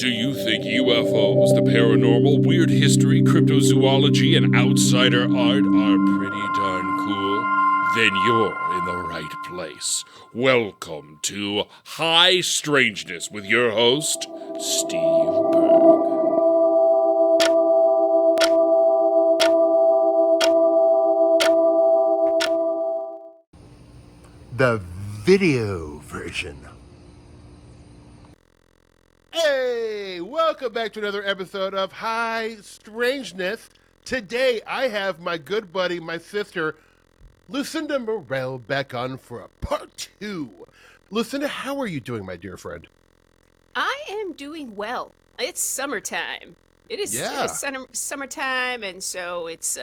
Do you think UFOs, the paranormal, weird history, cryptozoology, and outsider art are pretty darn cool? Then you're in the right place. Welcome to High Strangeness with your host, Steve Berg. The video version. Hey, welcome back to another episode of High Strangeness. Today I have my good buddy, my sister, Lucinda Morel, back on for a part 2. Lucinda, how are you doing, my dear friend? I am doing well. It's summertime. It is summertime, and so it's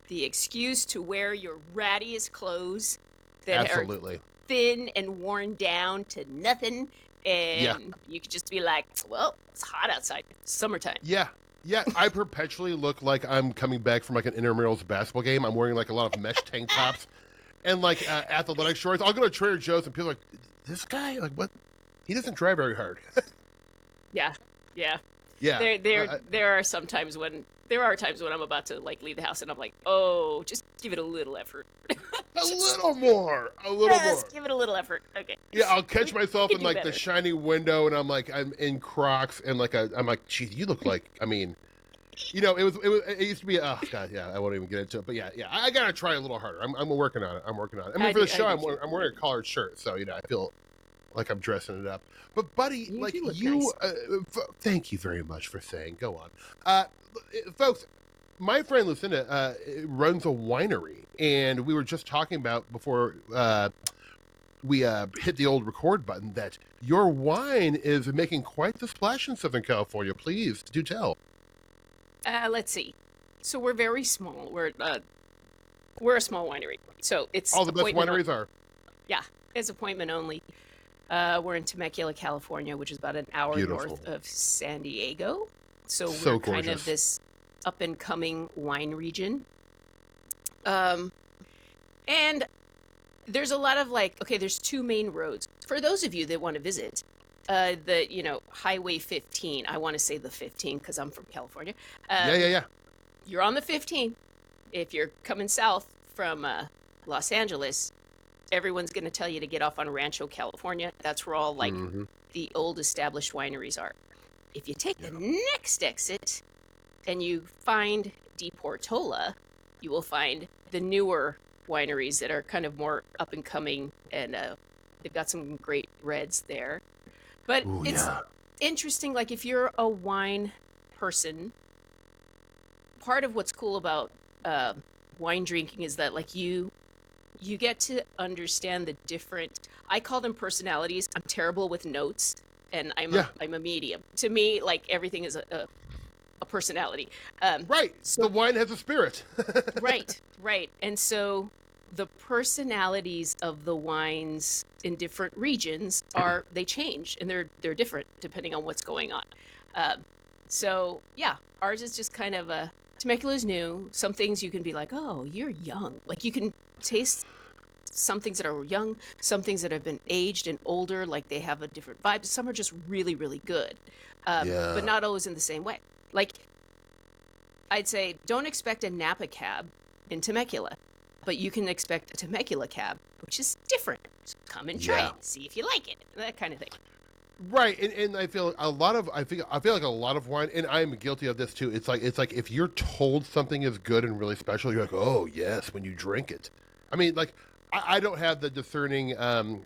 the excuse to wear your rattiest clothes that Absolutely. are thin and worn down to nothing, and you could just be like, well, it's hot outside. It's summertime. Yeah, I perpetually look like I'm coming back from like an intramurals basketball game. I'm wearing like a lot of mesh tank tops and like athletic shorts. I'll go to Trader Joe's and people are like, this guy, like what? He doesn't try very hard. Yeah. There are times when I'm about to like leave the house and I'm like, oh, just give it a little effort. A little more. Just give it a little effort. Okay. Yeah, I'll catch myself in like the shiny window and I'm in Crocs and I'm like, geez, you look like, I mean, you know, it used to be, oh God, yeah, I won't even get into it, but yeah, I gotta try a little harder. I'm working on it. I mean, for the show, I'm wearing a collared shirt, so, you know, I feel like I'm dressing it up. But buddy, nice. Thank you very much for saying, go on. Folks, my friend Lucinda runs a winery, and we were just talking about before we hit the old record button that your wine is making quite the splash in Southern California. Please do tell. Let's see. So we're very small. We're a small winery. So it's all the best wineries are. Yeah, it's appointment only. We're in Temecula, California, which is about an hour north of San Diego. So we're kind of this up and coming wine region. And there's a lot of there's two main roads. For those of you that want to visit, Highway 15. I want to say the 15 because I'm from California. Yeah. You're on the 15. If you're coming south from Los Angeles, everyone's going to tell you to get off on Rancho, California. That's where all the old established wineries are. If you take the next exit and you find De Portola, you will find the newer wineries that are kind of more up and coming, and they've got some great reds there. But it's interesting, like if you're a wine person, part of what's cool about wine drinking is that like you get to understand the different, I call them personalities. I'm terrible with notes, and I'm a medium. To me, like everything is a personality. Right. So the wine has a spirit. Right. And so the personalities of the wines in different regions they change, and they're different depending on what's going on. So yeah, ours is just kind of Temecula is new. Some things you can be like, oh, you're young. Like you can taste some things that are young, some things that have been aged and older, like they have a different vibe. Some are just really, really good, but not always in the same way. Like I'd say, don't expect a Napa cab in Temecula, but you can expect a Temecula cab, which is different. So come and try it, see if you like it, that kind of thing. Right, and I feel I feel like a lot of wine, and I'm guilty of this too. It's like if you're told something is good and really special, you're like, oh yes, when you drink it. I mean, like I don't have the discerning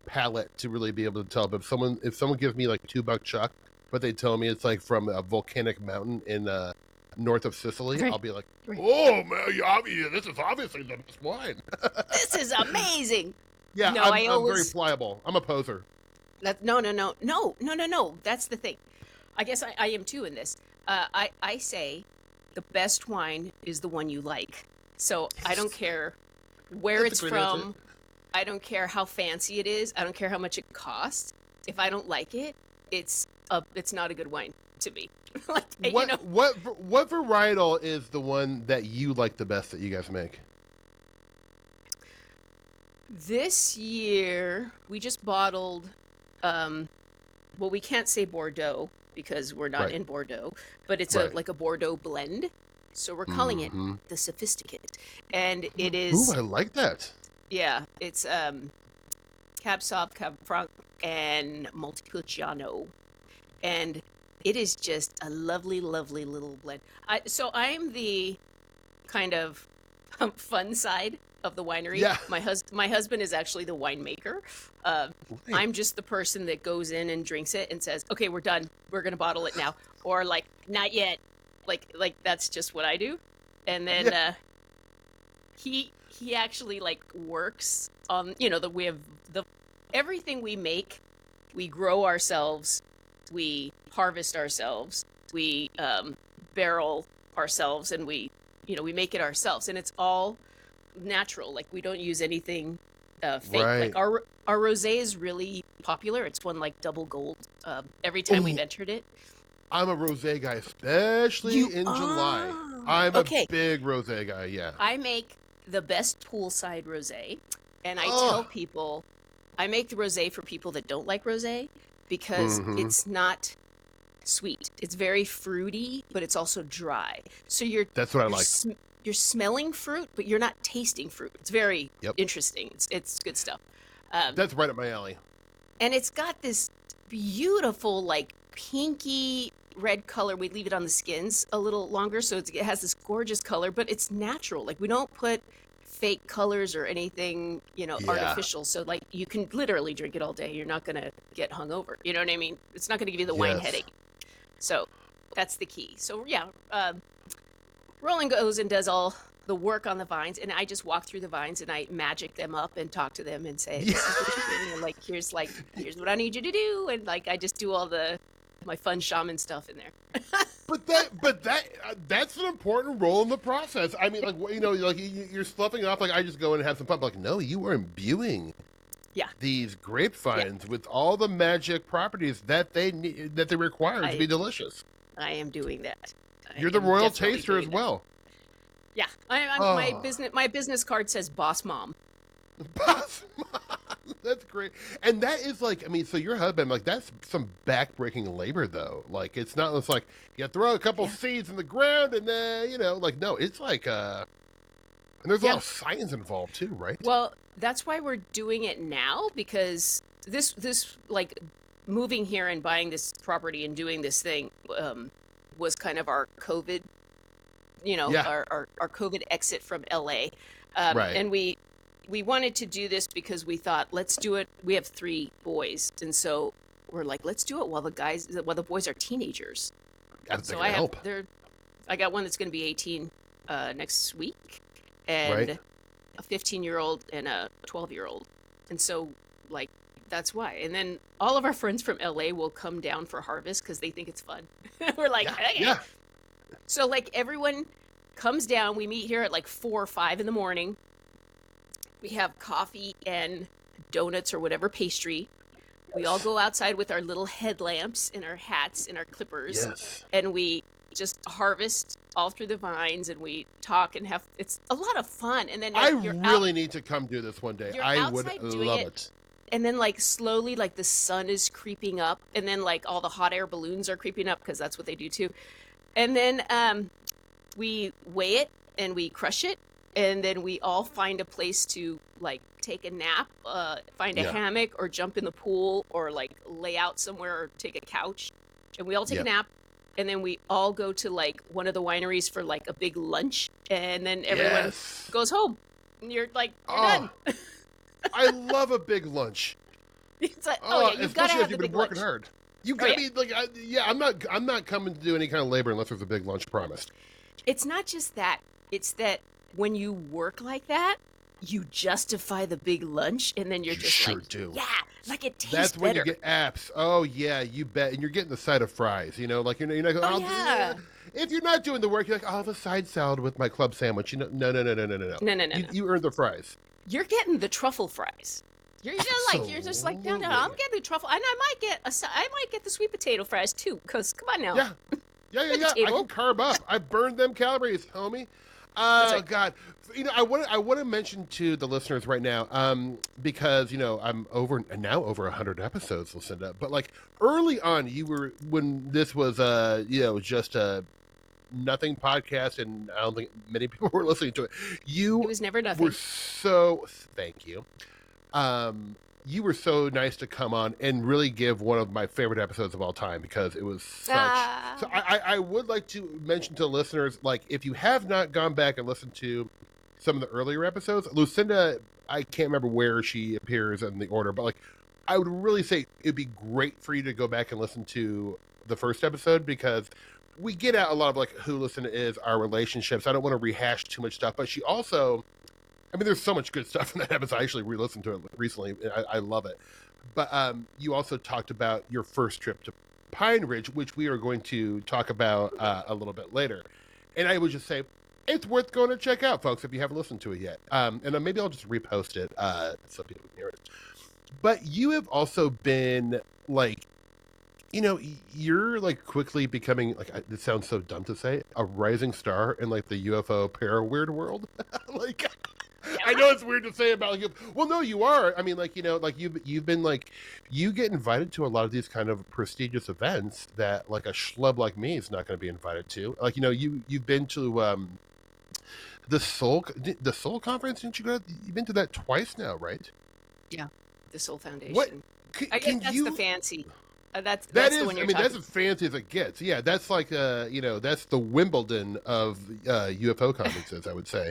palate to really be able to tell. But if someone gives me like $2 chuck, but they tell me it's like from a volcanic mountain in north of Sicily, I'll be like, oh man, this is obviously the best wine. This is amazing. Yeah, no, I'm very pliable. I'm a poser. No. That's the thing. I guess I am too in this. I say the best wine is the one you like. So I don't care where it's from. Answer. I don't care how fancy it is. I don't care how much it costs. If I don't like it, it's not a good wine to me. What varietal is the one that you like the best that you guys make? This year we just bottled well, we can't say Bordeaux because we're not Right. in Bordeaux, but it's Right. like a Bordeaux blend. So we're calling it the Sophisticate. And it Ooh, is, I like that. yeah, it's Cab Sauv, Cab Franc, and Montepulciano. And it is just a lovely, lovely little blend. So I'm the kind of fun side of the winery. Yeah. My husband is actually the winemaker. Right. I'm just the person that goes in and drinks it and says, "Okay, we're done. We're gonna bottle it now," or like, "Not yet." Like that's just what I do. And then he actually like works on we have the everything we make, we grow ourselves, we harvest ourselves, we barrel ourselves, and we make it ourselves, and it's all natural. Like we don't use anything fake. Right. Like our rosé is really popular. It's won like double gold every time we've entered it. I'm a rosé guy, especially in July. I'm Okay. a big rosé guy. Yeah. I make the best poolside rosé, and I tell people I make the rosé for people that don't like rosé because it's not sweet. It's very fruity, but it's also dry. So That's what I like. You're smelling fruit, but you're not tasting fruit. It's very interesting. It's good stuff. That's right up my alley. And it's got this beautiful, like pinky red color. We leave it on the skins a little longer, so it has this gorgeous color, but it's natural. Like we don't put fake colors or anything, artificial. So like you can literally drink it all day. You're not gonna get hungover. You know what I mean? It's not gonna give you the wine headache. So that's the key. So yeah, Roland goes and does all the work on the vines, and I just walk through the vines and I magic them up and talk to them and say, "This is what you're doing," and here's what I need you to do, and like I just do all my fun shaman stuff in there. But that's an important role in the process. I mean, like like you're sloughing off. Like I just go in and have some fun. Like no, you are imbuing these grapevines with all the magic properties that they need, that they require to be delicious. I am doing that. You're the royal taster as well. Yeah, my business card says Boss Mom. Boss Mom, that's great. And that is like, I mean, so your husband, like, that's some backbreaking labor, though. Like, it's not just like you throw a couple seeds in the ground and then, like, no, it's like, and there's a lot of science involved too, right? Well, that's why we're doing it now, because this like moving here and buying this property and doing this thing was kind of our COVID, our COVID exit from LA. Right. And we wanted to do this because we thought, let's do it. We have 3 boys. And so we're like, let's do it while the boys are teenagers. So I got one that's going to be 18 next week, and a 15-year-old and a 12-year-old. And so like, that's why. And then all of our friends from LA will come down for harvest because they think it's fun. We're like, okay. Yeah. So like everyone comes down. We meet here at like 4 or 5 in the morning. We have coffee and donuts or whatever pastry. We all go outside with our little headlamps and our hats and our clippers. Yes. And we just harvest all through the vines, and we talk and it's a lot of fun. And then I really need to come do this one day. I would love it. And then like slowly, like the sun is creeping up, and then like all the hot air balloons are creeping up because that's what they do too. And then we weigh it and we crush it, and then we all find a place to like take a nap, find a hammock or jump in the pool or like lay out somewhere or take a couch, and we all take a nap. And then we all go to like one of the wineries for like a big lunch, and then everyone goes home. And you're like, you're done. I love a big lunch. It's like, you've got to especially have if you've the been big working lunch. hard. You got to be like, I'm not coming to do any kind of labor unless there's a big lunch promised. It's not just that. It's that when you work like that, you justify the big lunch, and then you're just sure like, do. Yeah, like it tastes That's when better. you get apps. Oh yeah, you bet. And you're getting the side of fries. You're not going. If you're not doing the work, you're like, I'll have a side salad with my club sandwich. No. No. You earned the fries. You're getting the truffle fries. You're just like, no, I'm getting the truffle, and I might get the sweet potato fries too. Cause come on now. Yeah. I can carb up. I burned them calories, homie. That's Oh right. God, I want to mention to the listeners right now, because I'm over 100 episodes, Lucinda. But like early on, you were when this was just a nothing podcast, and I don't think many people were listening to it. It You was never were nothing. so thank you. You were so nice to come on and really give one of my favorite episodes of all time because it was such. So I would like to mention to listeners, like, if you have not gone back and listened to some of the earlier episodes, Lucinda, I can't remember where she appears in the order, but like, I would really say it'd be great for you to go back and listen to the first episode because we get at a lot of like who Lucinda is, our relationships. I don't want to rehash too much stuff, but she also. I mean, there's so much good stuff in that episode. I actually re-listened to it recently. I love it. But you also talked about your first trip to Pine Ridge, which we are going to talk about a little bit later. And I would just say it's worth going to check out, folks, if you haven't listened to it yet. And then maybe I'll just repost it so people can hear it. But you have also been like, you're like quickly becoming like this sounds so dumb to say a rising star in like the UFO para weird world. Like. I know it's weird to say about like, well, no, you are. I mean, like, like you've been like, you get invited to a lot of these kind of prestigious events that like a schlub like me is not going to be invited to. Like, you've been to the Soul conference. Didn't you go? You've been to that twice now, right? Yeah, the Soul Foundation. What? I guess that's the fancy. That's that the is. one you're I mean, talking that's as fancy as it gets. Yeah, that's like that's the Wimbledon of UFO conferences, I would say.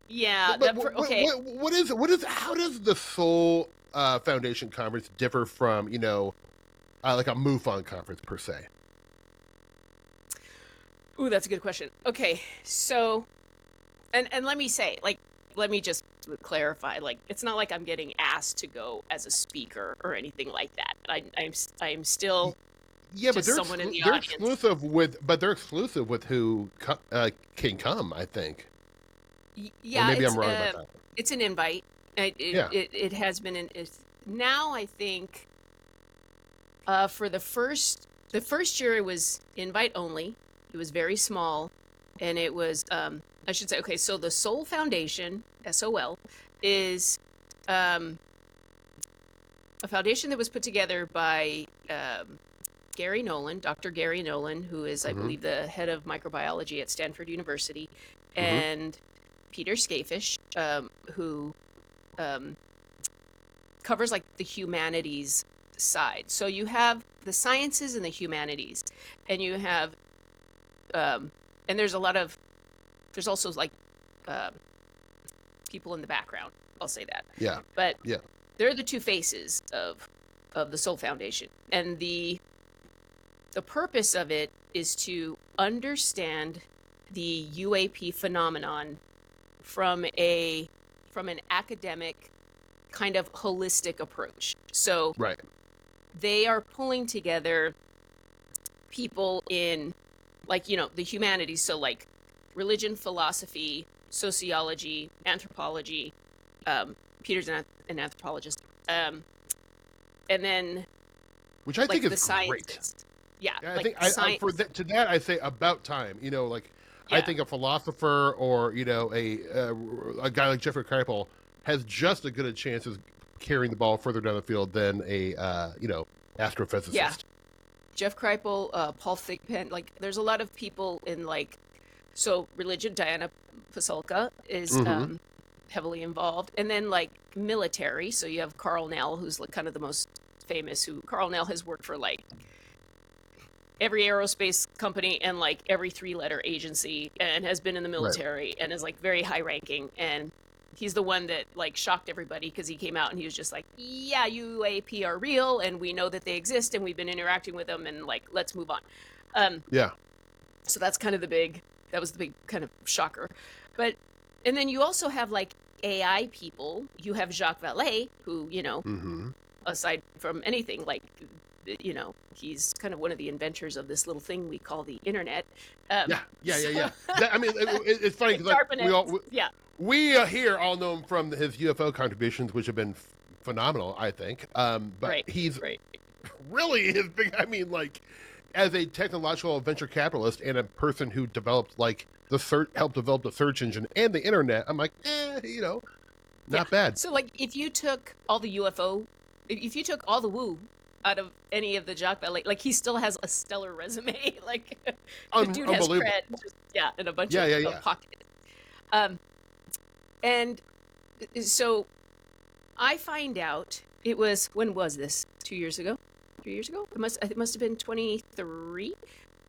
Yeah. Okay. What is? How does the Soul Foundation conference differ from like a MUFON conference per se? Ooh, that's a good question. Okay, so, and let me say, like, let me just clarify, like, it's not like I'm getting asked to go as a speaker or anything like that. I'm still. Yeah, but they're exclusive with who can come, I think. Yeah, or maybe I'm wrong about that. It's an invite. It has been now. I think for the first year it was invite only. It was very small, and it was I should say, okay. So the Soul Foundation, SOL, is a foundation that was put together by Gary Nolan, Dr. Gary Nolan, who is, I believe, the head of microbiology at Stanford University, and Peter Skafish, who covers like the humanities side. So you have the sciences and the humanities, and you have, and there's also like people in the background. I'll say that. Yeah. But they're the two faces of the Soul Foundation, and the purpose of it is to understand the UAP phenomenon from an academic kind of holistic approach. So they are pulling together people in like, the humanities. So like religion, philosophy, sociology, anthropology. Peter's an anthropologist. And then which I think like is the great. sciences. Yeah. I like think to that I say about time. I think a philosopher or a guy like Jeffrey Kripal has just as good a chance of carrying the ball further down the field than a astrophysicist. Yeah, Jeff Kripal, Paul Thigpen. Like, there's a lot of people in like, so religion. Diana Pasulka is heavily involved, and then like military. So you have Carl Nell, who's like kind of the most famous. Carl Nell has worked for like every aerospace company and like every 3-letter agency, and has been in the military and is like very high ranking, and he's the one that like shocked everybody because he came out and he was just like, yeah, UAP are real and we know that they exist and we've been interacting with them, and like, let's move on. So that's kind of that was the big kind of shocker. But and then you also have like AI people. You have Jacques Vallée, who aside from anything, like, he's kind of one of the inventors of this little thing we call the internet. Yeah. I mean, it's funny because like, we here all know him from his UFO contributions, which have been phenomenal, I think. But he's really his big. I mean, like, as a technological venture capitalist and a person who developed like helped develop the search engine and the internet, I'm like, not bad. So like if you took all the UFO, if you took all the woo out of any of the jock ballet, like he still has a stellar resume. Like the dude has cred, and a bunch of pockets. And so I find out it was, when was this? 2 years ago? 3 years ago? It must have been 23,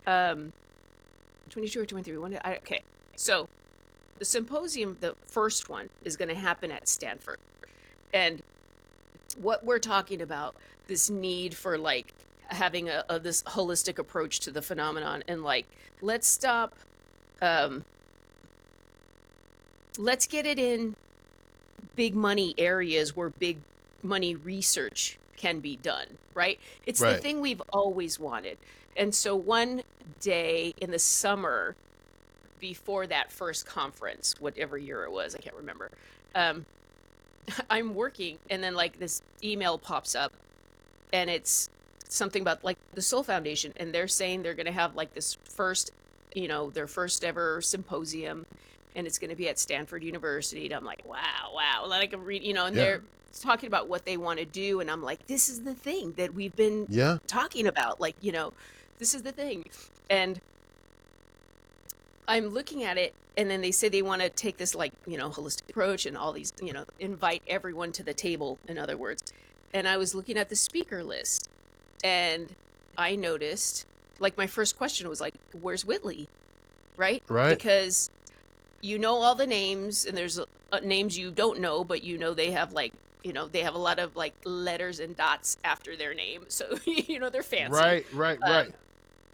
22 or 23. Okay. So the symposium, the first one, is going to happen at Stanford. And what we're talking about, this need for like having this holistic approach to the phenomenon, and like, let's stop, let's get it in big money areas where big money research can be done, right? It's the thing we've always wanted. And so one day in the summer before that first conference, whatever year it was, I can't remember, I'm working, and then like this email pops up, and it's something about like the Soul Foundation, and they're saying they're going to have like this first, their first ever symposium, and it's going to be at Stanford University. And I'm like, wow. Like I'm reading, and they're talking about what they want to do, and I'm like, this is the thing that we've been talking about. Like, this is the thing. And I'm looking at it, and then they say they want to take this like, holistic approach and all these, invite everyone to the table, in other words. And I was looking at the speaker list, and I noticed, like, my first question was like, where's Whitley? Right? Because all the names, and there's names you don't know, but they have like, they have a lot of like letters and dots after their name. So, they're fancy. Right.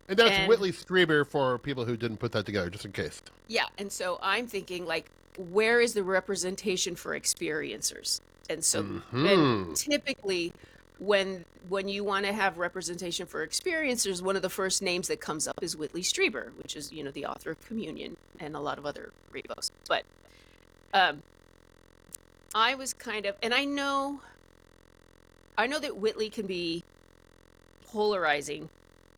And that's Whitley Strieber for people who didn't put that together, just in case. Yeah. And so I'm thinking, like, where is the representation for experiencers? And so and typically when you want to have representation for experiencers, one of the first names that comes up is Whitley Strieber, which is, the author of Communion and a lot of other great books. But I was kind of, and I know that Whitley can be polarizing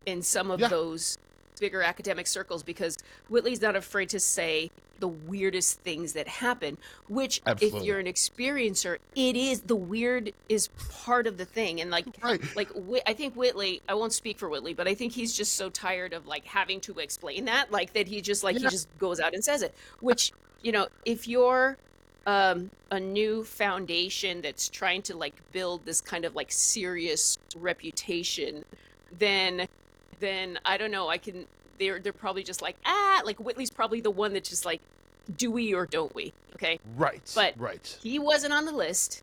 in some of those bigger academic circles, because Whitley's not afraid to say the weirdest things that happen, which if you're an experiencer, it is, the weird is part of the thing. And like, I think Whitley, I won't speak for Whitley, but I think he's just so tired of like having to explain that, like that he just like, he just goes out and says it, which, if you're a new foundation that's trying to like build this kind of like serious reputation, then I don't know, they're probably just like, like Whitley's probably the one that's just like, do we or don't we? Okay. But he wasn't on the list,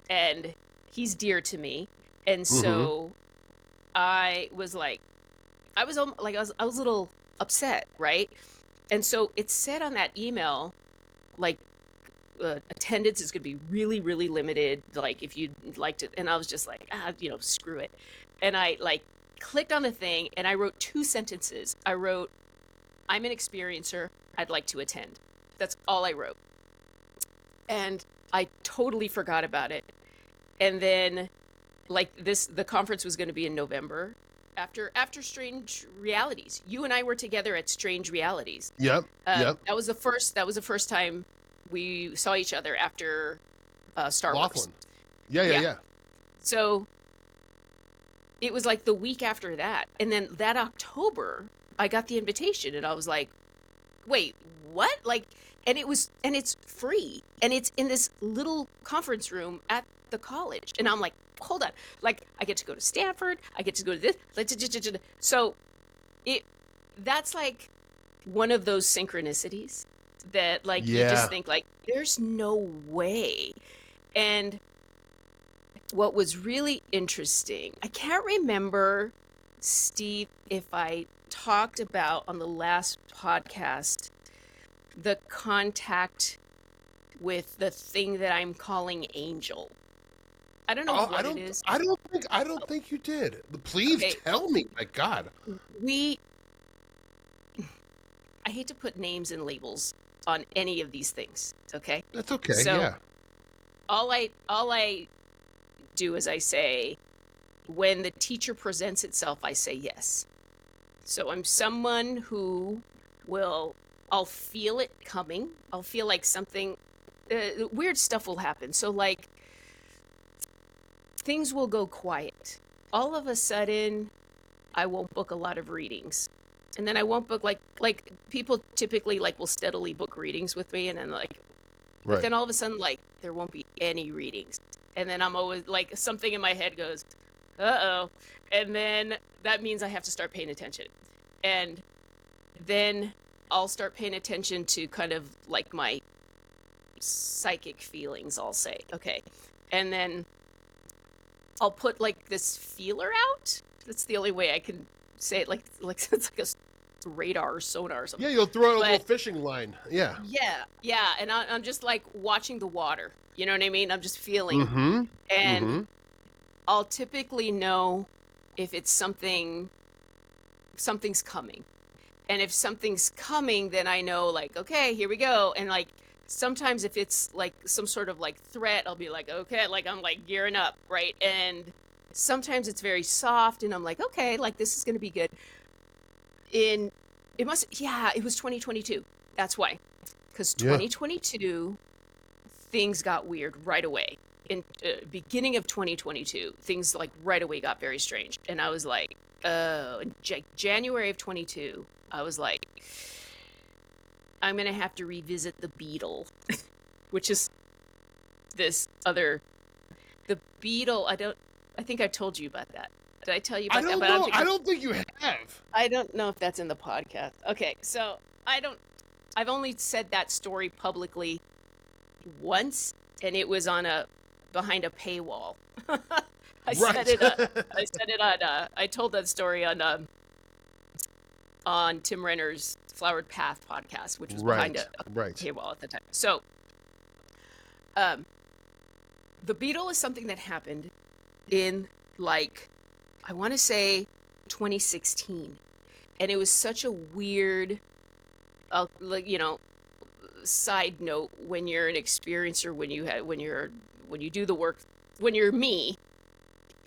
and he's dear to me. And so I was like, I was a little upset. Right. And so it said on that email, like, attendance is going to be really, really limited. Like, if you'd like to, and I was just like, screw it. And I like clicked on the thing, and I wrote 2 sentences. I wrote, I'm an experiencer, I'd like to attend. That's all I wrote. And I totally forgot about it. And then like the conference was going to be in November after Strange Realities. You and I were together at Strange Realities. Yep. That was the first time we saw each other after Star Wars. Yeah. So it was like the week after that. And then that October, I got the invitation, and I was like, wait, what? Like, and it's free, and it's in this little conference room at the college. And I'm like, hold on. Like, I get to go to Stanford. I get to go to this. So that's like one of those synchronicities that like, you just think like, there's no way. And what was really interesting, I can't remember, Steve, if I talked about on the last podcast the contact with the thing that I'm calling Angel. I don't know what it is. I don't think you did. Please tell me. My God. I hate to put names and labels on any of these things. Okay. That's okay. So all I do is I say, when the teacher presents itself, I say yes. So I'm someone who I'll feel it coming. I'll feel like something, weird stuff will happen. So like things will go quiet. All of a sudden, I won't book a lot of readings. And then I won't book like people typically like will steadily book readings with me, and then like but Right. then all of a sudden like there won't be any readings. And then I'm always like something in my head goes, "Uh-oh." And then that means I have to start paying attention. And then I'll start paying attention to kind of like my psychic feelings, I'll say. Okay. And then I'll put like this feeler out. That's the only way I can say it. Like it's like a radar or sonar or something. Yeah, you'll throw out a little But fishing line. Yeah. yeah, and I'm just like watching the water. You know what I mean? I'm just feeling, Mm-hmm. and Mm-hmm. I'll typically know if it's something's coming. And if something's coming, then I know like, okay, here we go. And like sometimes if it's like some sort of like threat, I'll be like, okay, like I'm like gearing up, right? And sometimes it's very soft and I'm like, okay, like this is going to be good. It was 2022. That's why. Because Yeah. 2022, things got weird right away. In beginning of 2022, things like right away got very strange. And I was like, in January of 22, I was like, I'm going to have to revisit the beetle, which is this other, the beetle. I think I told you about that. Did I tell you I about don't that? know. I don't think you have. I don't know if that's in the podcast. Okay, so I've only said that story publicly once, and it was behind a paywall. I said it I told that story on Tim Renner's Flowered Path podcast, which was behind a paywall at the time. So, the beetle is something that happened in like, I want to say 2016. And it was such a weird, side note, when you're an experiencer, when you do the work, when you're me,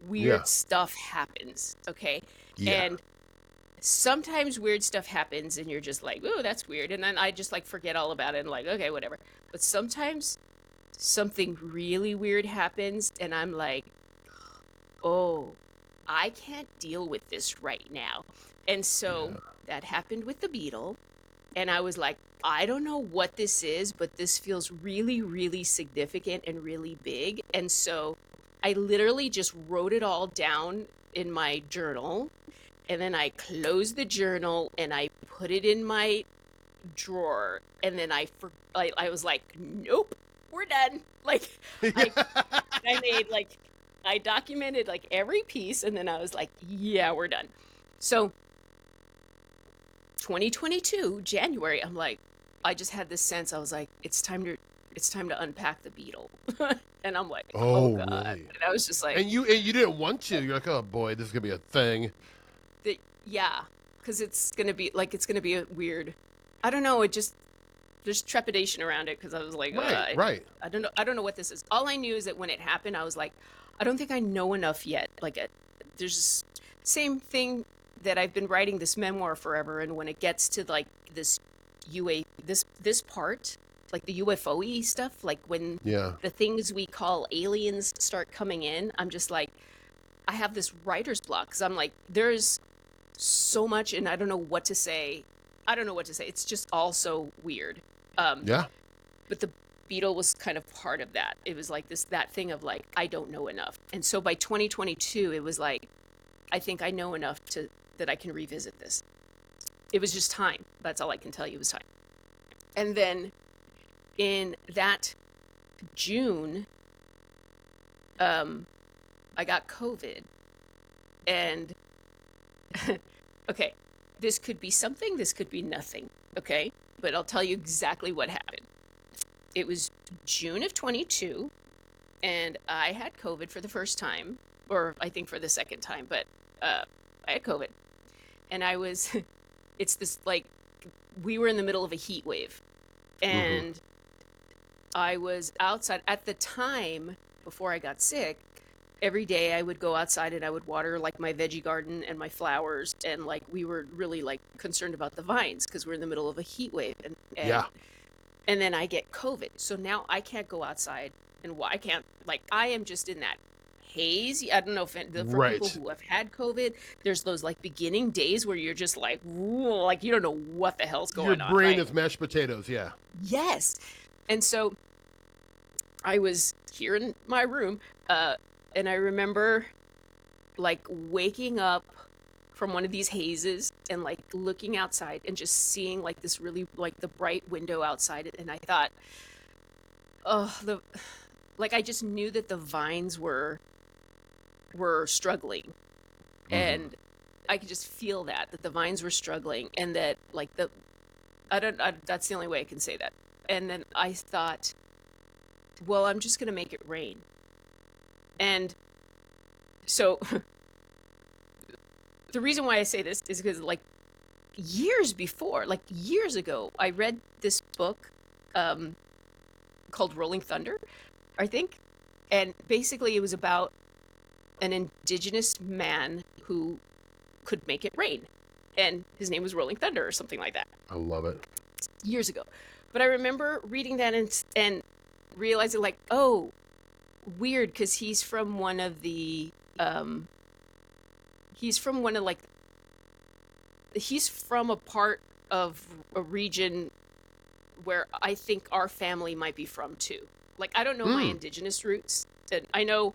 weird stuff happens. Okay. Yeah. And sometimes weird stuff happens and you're just like, oh, that's weird. And then I just like forget all about it and like, okay, whatever. But sometimes something really weird happens and I'm like, oh, I can't deal with this right now. And so that happened with the beetle. And I was like, I don't know what this is, but this feels really, really significant and really big. And so I literally just wrote it all down in my journal. And then I closed the journal and I put it in my drawer. And then I was like, nope, we're done. Like, I documented like every piece. And then I was like, yeah, we're done. So 2022, January, I'm like, I just had this sense. I was like, it's time to unpack the beetle. And I'm like, oh God. Really? And I was just like, And you didn't want to. You're like, oh boy, this is gonna be a thing. Yeah, because it's gonna be a weird. I don't know. There's trepidation around it because I was like, Right. I don't know what this is. All I knew is that when it happened, I was like, I don't think I know enough yet. Like, there's same thing that I've been writing this memoir forever, and when it gets to like this this part, like the UFO-y stuff, like when the things we call aliens start coming in, I'm just like, I have this writer's block because I'm like, there's so much and I don't know what to say. It's just all so weird. But the beetle was kind of part of that. It was like that thing of like, I don't know enough. And so by 2022, it was like, I think I know enough that I can revisit this. It was just time. That's all I can tell you, was time. And then in that June, I got COVID. And okay, this could be something, this could be nothing, okay? But I'll tell you exactly what happened. It was June of 22, and I had COVID for the first time, or I think for the second time, but I had COVID. And I was, it's this, like, we were in the middle of a heat wave. And I was outside. At the time, before I got sick, every day I would go outside and I would water like my veggie garden and my flowers, and like we were really like concerned about the vines because we're in the middle of a heat wave, Yeah. and then I get COVID, so now I can't go outside, and I can't, like, I am just in that haze. I don't know if for people Right. who have had COVID, there's those like beginning days where you're just like, "Whoa," like you don't know what the hell's Your going on. brain Right? is mashed potatoes. Yeah. Yes. And so I was here in my room, and I remember like waking up from one of these hazes and like looking outside and just seeing like this really like the bright window outside, and I thought, oh, I just knew that the vines were struggling, Mhm. and I could just feel that the vines were struggling, and that like that's the only way I can say that. And then I thought, well, I'm just gonna make it rain. And so the reason why I say this is because like years ago, I read this book called Rolling Thunder, I think. And basically it was about an indigenous man who could make it rain. And his name was Rolling Thunder or something like that, I love it. years ago. But I remember reading that and realizing like, oh, weird, because he's from one of a part of a region where I think our family might be from too. Like, I don't know my indigenous roots. And I know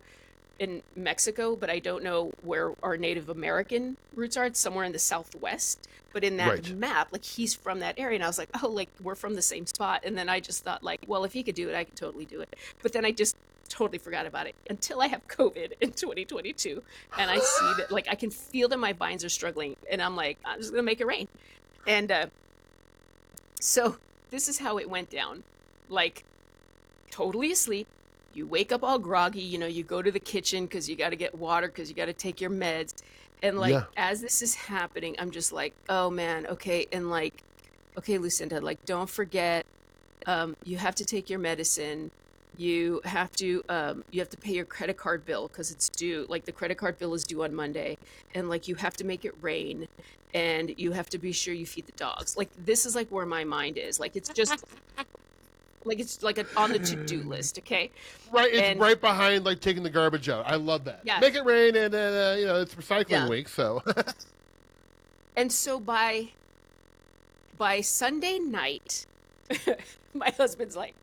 in Mexico, but I don't know where our Native American roots are. It's somewhere in the Southwest. But in that Right. map, like, he's from that area. And I was like, oh, like, we're from the same spot. And then I just thought, like, well, if he could do it, I could totally do it. But then I just totally forgot about it until I have COVID in 2022. And I see that, like, I can feel that my vines are struggling. And I'm like, I'm just going to make it rain. And so this is how it went down. Like, totally asleep. You wake up all groggy, you go to the kitchen because you got to get water because you got to take your meds. And like, Yeah. as this is happening, I'm just like, oh man, okay. And like, okay, Lucinda, like, don't forget, you have to take your medicine. You have to pay your credit card bill because it's due. Like, the credit card bill is due on Monday, and like, you have to make it rain, and you have to be sure you feed the dogs. Like, this is like where my mind is. Like, it's just like it's like on the to-do list. Okay. Right. It's And right behind like taking the garbage out. I love that. yeah, Make it rain, and then it's recycling yeah. week, so. And so by Sunday night, my husband's like,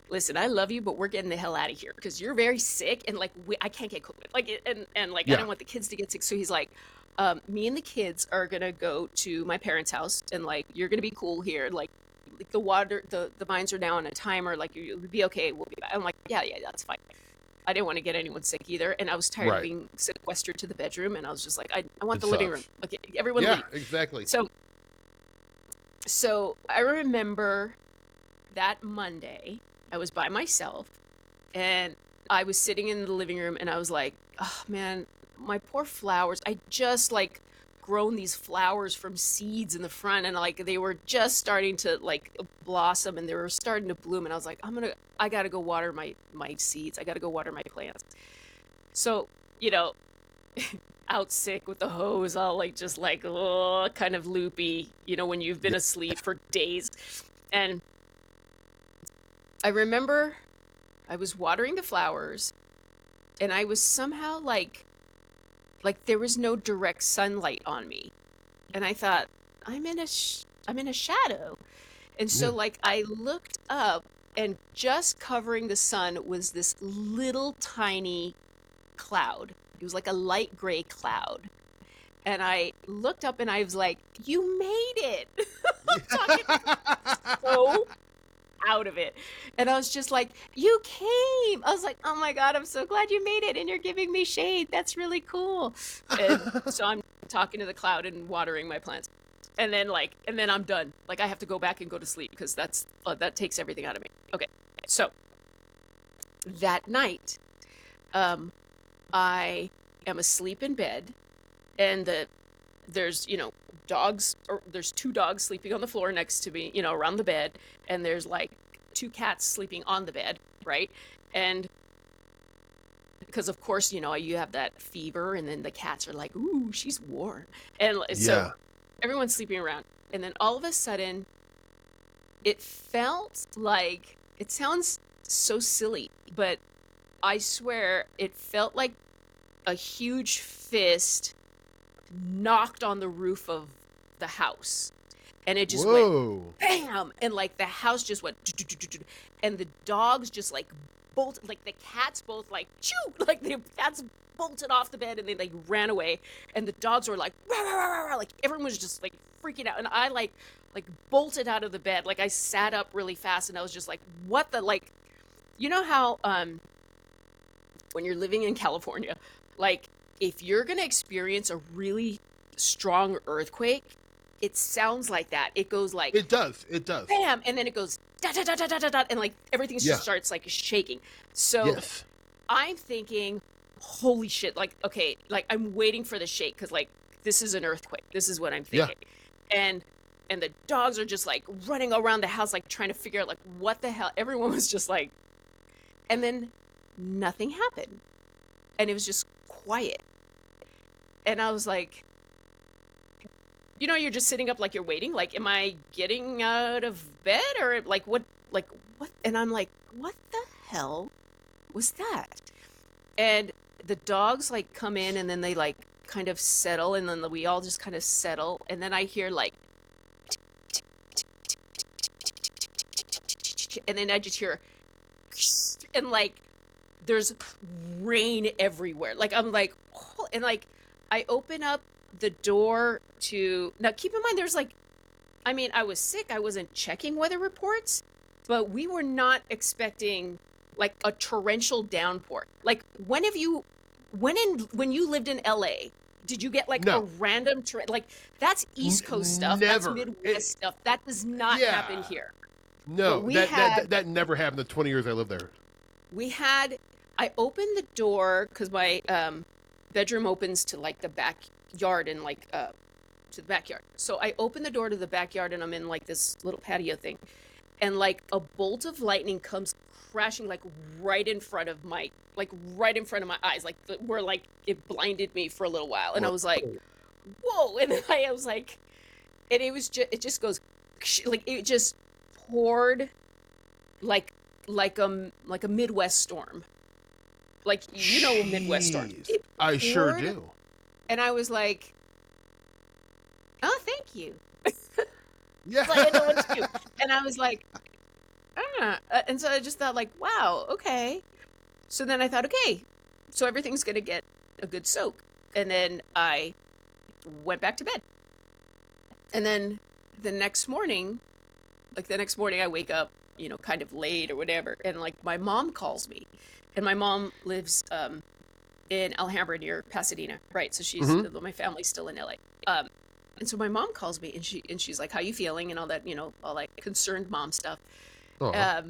listen, I love you, but we're getting the hell out of here because you're very sick, and like I can't get COVID. Like, and like, I Yeah. don't want the kids to get sick. So he's like, me and the kids are gonna go to my parents' house, and like, you're gonna be cool here. Like the water, the vines are now on a timer. Like, you'll be okay. We'll be back. I'm like, yeah, that's fine. I didn't want to get anyone sick either, and I was tired of Right. being sequestered to the bedroom, and I was just like, I want It the living room. sucks. Okay, everyone Yeah, leave. exactly. So I remember that Monday, I was by myself, and I was sitting in the living room, and I was like, oh man, my poor flowers. I just like grown these flowers from seeds in the front, and like they were just starting to like blossom, and they were starting to bloom, and I was like, I gotta go water my seeds. I gotta go water my plants. So, out sick with the hose, all like just like, oh, kind of loopy, when you've been asleep for days. And I remember I was watering the flowers, and I was somehow like there was no direct sunlight on me, and I thought, I'm in a shadow. And so Yeah. like, I looked up, and just covering the sun was this little tiny cloud. It was like a light gray cloud. And I looked up, and I was like, you made it. Talking so out of it. And I was just like, you came. I was like, oh my God, I'm so glad you made it, and you're giving me shade. That's really cool. And so I'm talking to the cloud and watering my plants. And then I'm done. Like, I have to go back and go to sleep because that takes everything out of me. Okay. So that night, I am asleep in bed, and there's dogs, or there's two dogs sleeping on the floor next to me, around the bed, and there's like two cats sleeping on the bed, right? And because of course, you know, you have that fever, and then the cats are like, ooh, she's warm. And so Yeah. everyone's sleeping around. And then all of a sudden, it felt like, it sounds so silly, but I swear it felt like a huge fist knocked on the roof of the house. And it just went Whoa. bam, and like the house just went and the dogs just like bolted, like the cats both like choo, like the cats bolted off the bed and they like ran away, and the dogs were like rah, rah, rah, rah, rah, like everyone was just like freaking out, and I like bolted out of the bed, like I sat up really fast, and I was just like, what the, like, you know how when you're living in California, like if you're gonna experience a really strong earthquake, it sounds like that. It goes like It does. bam, and then it goes da da da da da da da, and like everything Yeah. just starts like shaking. So Yes. I'm thinking, holy shit, like, okay, like I'm waiting for the shake, because like this is an earthquake. This is what I'm Yeah. thinking. And the dogs are just like running around the house, like trying to figure out like what the hell. Everyone was just like, and then nothing happened, and it was just quiet. And I was like, you know, you're just sitting up, like you're waiting, like, am I getting out of bed, or like what, and I'm like, what the hell was that? And the dogs like come in, and then they like kind of settle, and then we all just kind of settle, and then I hear like, and then I just hear, and like there's rain everywhere, like I'm like, oh, and like I open up the door to, now keep in mind, there's like, I mean, I was sick, I wasn't checking weather reports, but we were not expecting like a torrential downpour. Like when you lived in LA, did you get like a No. random like that's East Coast stuff, never. that's Midwest stuff, that does not Yeah. happen here. No, But we that had- that never happened in the 20 years I lived there. I opened the door because my bedroom opens to like the backyard, and like to the backyard. So I opened the door to the backyard, and I'm in like this little patio thing, and like a bolt of lightning comes crashing like right in front of my eyes, like where like it blinded me for a little while, and I was like, whoa, and then I was like, and it just goes like, it just poured like a Midwest storm. Like, you know, a Midwest storm. Jeez. It I sure poured, do. and I was like, oh, thank you. Yeah. So I didn't know what to do. And I was like, and so I just thought like, wow, okay. So then I thought, okay, so everything's going to get a good soak. And then I went back to bed. And then the next morning I wake up, you know, kind of late or whatever. And like my mom calls me, and my mom lives in Alhambra near Pasadena. Right. So my family's still in LA. And so my mom calls me, and she's like, how you feeling? And all that, you know, all like concerned mom stuff. Aw.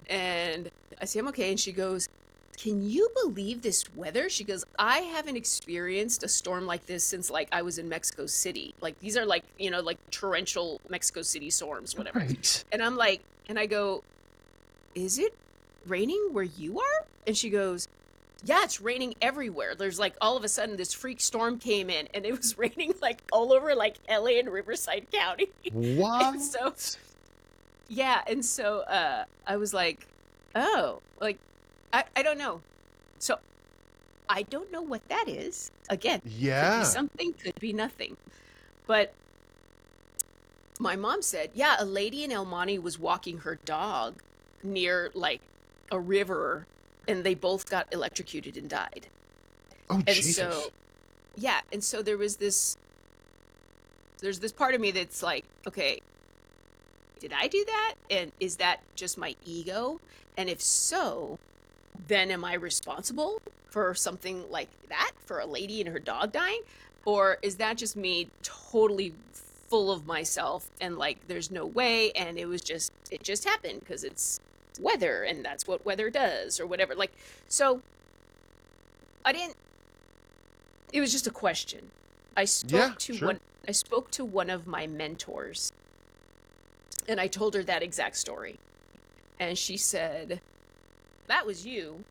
And I say, I'm okay. And she goes, can you believe this weather? She goes, I haven't experienced a storm like this since like I was in Mexico City. Like these are like, you know, like torrential Mexico City storms, whatever. Right. And I'm like, and I go, is it raining where you are? And she goes, yeah, it's raining everywhere. There's like all of a sudden this freak storm came in, and it was raining like all over like LA and Riverside County. What? And so, yeah. And so I was like, oh, like, I don't know. So I don't know what that is. Again, could Yeah. be something, could be nothing. But my mom said, yeah, a lady in El Monte was walking her dog near like a river, and they both got electrocuted and died. Oh, And Jesus. so, yeah. And so there's this part of me that's like, okay, did I do that? And is that just my ego? And if so, then am I responsible for something like that, for a lady and her dog dying? Or is that just me totally full of myself and like there's no way, and it just happened because it's weather and that's what weather does or whatever. Like, so it was just a question. I spoke to one of my mentors, and I told her that exact story. And she said, that was you.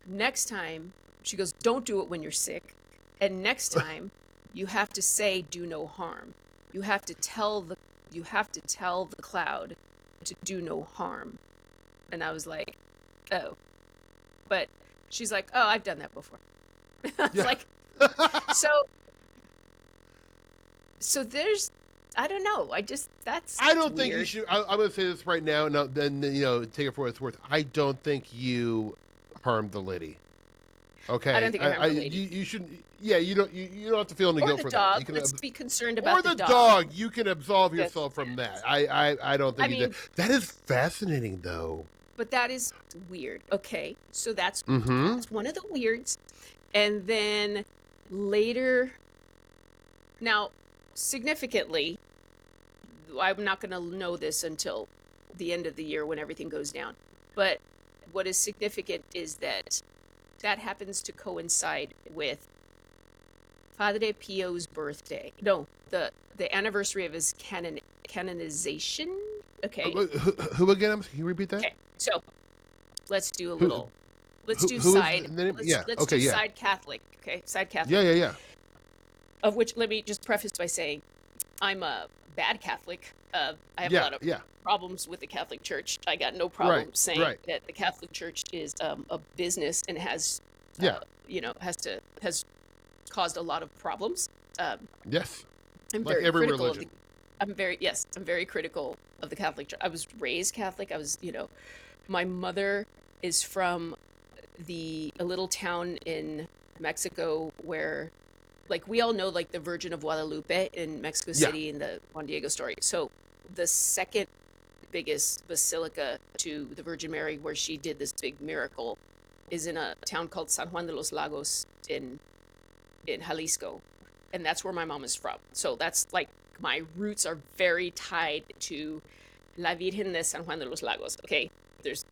Next time, she goes, don't do it when you're sick. And next time, you have to say, do no harm. You have to tell the cloud to do no harm. And I was like, oh. But she's like, oh, I've done that before. I was like, so there's, I don't know. I don't think weird. you should. I'm going to say this right now, and then take it for what it's worth. I don't think you harmed the lady. Okay. I don't think I harmed the lady. You shouldn't. Yeah, you don't have to feel any guilt for dog. that. Let's be concerned about the dog. You can absolve yourself from that. I don't think you did. That is fascinating, though. But that is weird. Okay, so that's one of the weirds. And then later, now, significantly, I'm not going to know this until the end of the year when everything goes down. But what is significant is that happens to coincide with Padre Pio's birthday. No, the anniversary of his canonization. Okay. Who again? Can you repeat that? Okay. So let's do a little. Let's do side. Let's do side Catholic. Okay, side Catholic. Yeah. Of which, let me just preface by saying, I'm a bad Catholic. I have a lot of problems with the Catholic Church. I got no problem saying that the Catholic Church is a business and has, has caused a lot of problems. Yes. I'm like very every critical religion. I'm very critical of the Catholic Church. I was raised Catholic. My mother is from a little town in Mexico where, like, we all know, like, the Virgin of Guadalupe in Mexico City in the Juan Diego story. So the second biggest basilica to the Virgin Mary where she did this big miracle is in a town called San Juan de los Lagos in Jalisco. And that's where my mom is from. So that's, like, my roots are very tied to La Virgen de San Juan de los Lagos. Okay, there's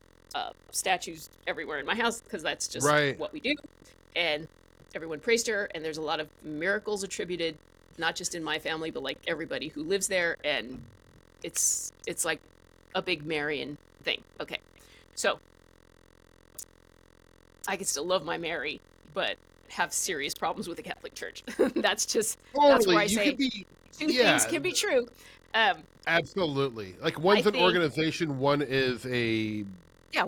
statues everywhere in my house because that's just what we do. And everyone praised her, and there's a lot of miracles attributed, not just in my family, but like everybody who lives there. And it's like a big Marian thing. Okay, so I can still love my Mary, but have serious problems with the Catholic Church. That's where I say two things can be true. Absolutely. Like, one's an organization, one is a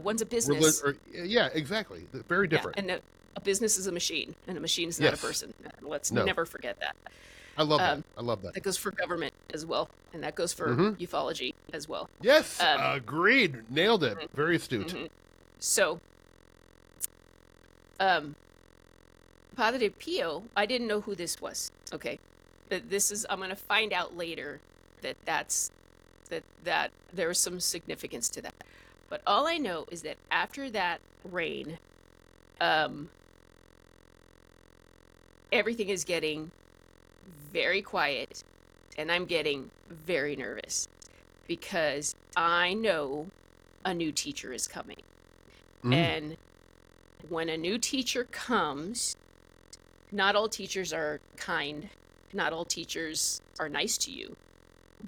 one's a business. Exactly. Very different. And a business is a machine, and a machine is not a person. Let's never forget that. I love that. I love that. That goes for government as well, and that goes for ufology as well. Yes, agreed. Nailed it. Very astute. So, Padre Pio, I didn't know who this was. Okay, I'm going to find out later that there was some significance to that. But all I know is that after that rain, everything is getting very quiet, and I'm getting very nervous because I know a new teacher is coming. And when a new teacher comes, not all teachers are kind, not all teachers are nice to you,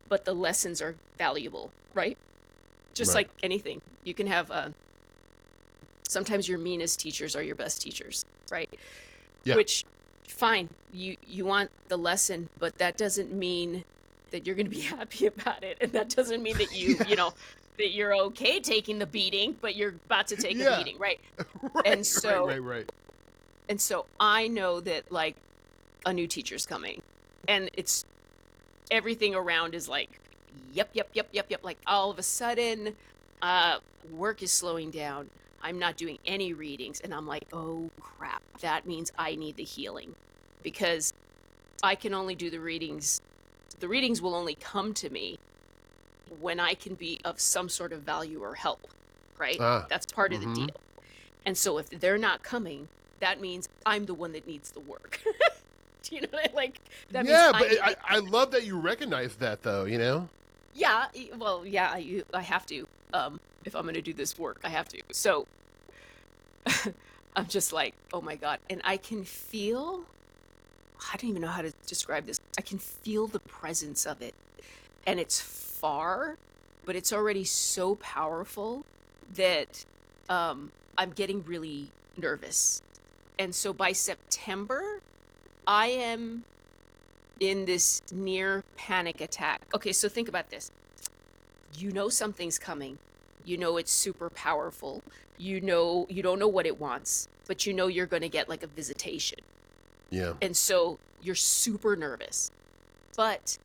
but the lessons are valuable, right? Just like anything. You can have sometimes your meanest teachers are your best teachers, right? Yeah. Which, fine, you want the lesson, but that doesn't mean that you're going to be happy about it, and that doesn't mean that that you're okay taking the beating, but you're about to take a beating, right? And so, and so I know that, like, a new teacher's coming, and it's everything around is like, yep. Like, all of a sudden, work is slowing down. I'm not doing any readings, and I'm like, oh crap, that means I need the healing, because I can only do the readings. The readings will only come to me when I can be of some sort of value or help, right? That's part of the deal. And so if they're not coming, that means I'm the one that needs the work. Do you know what I like? That means I love that you recognize that, though, you know? Yeah, well, yeah, I have to. If I'm going to do this work, I have to. So I'm just like, oh my God. And I can feel, I don't even know how to describe this. I can feel the presence of it. And it's far, but it's already so powerful that I'm getting really nervous. And so by September, I am in this near panic attack. Okay, so think about this. You know something's coming. You know it's super powerful. You know you don't know what it wants, but you know you're going to get like a visitation. Yeah. And so you're super nervous. But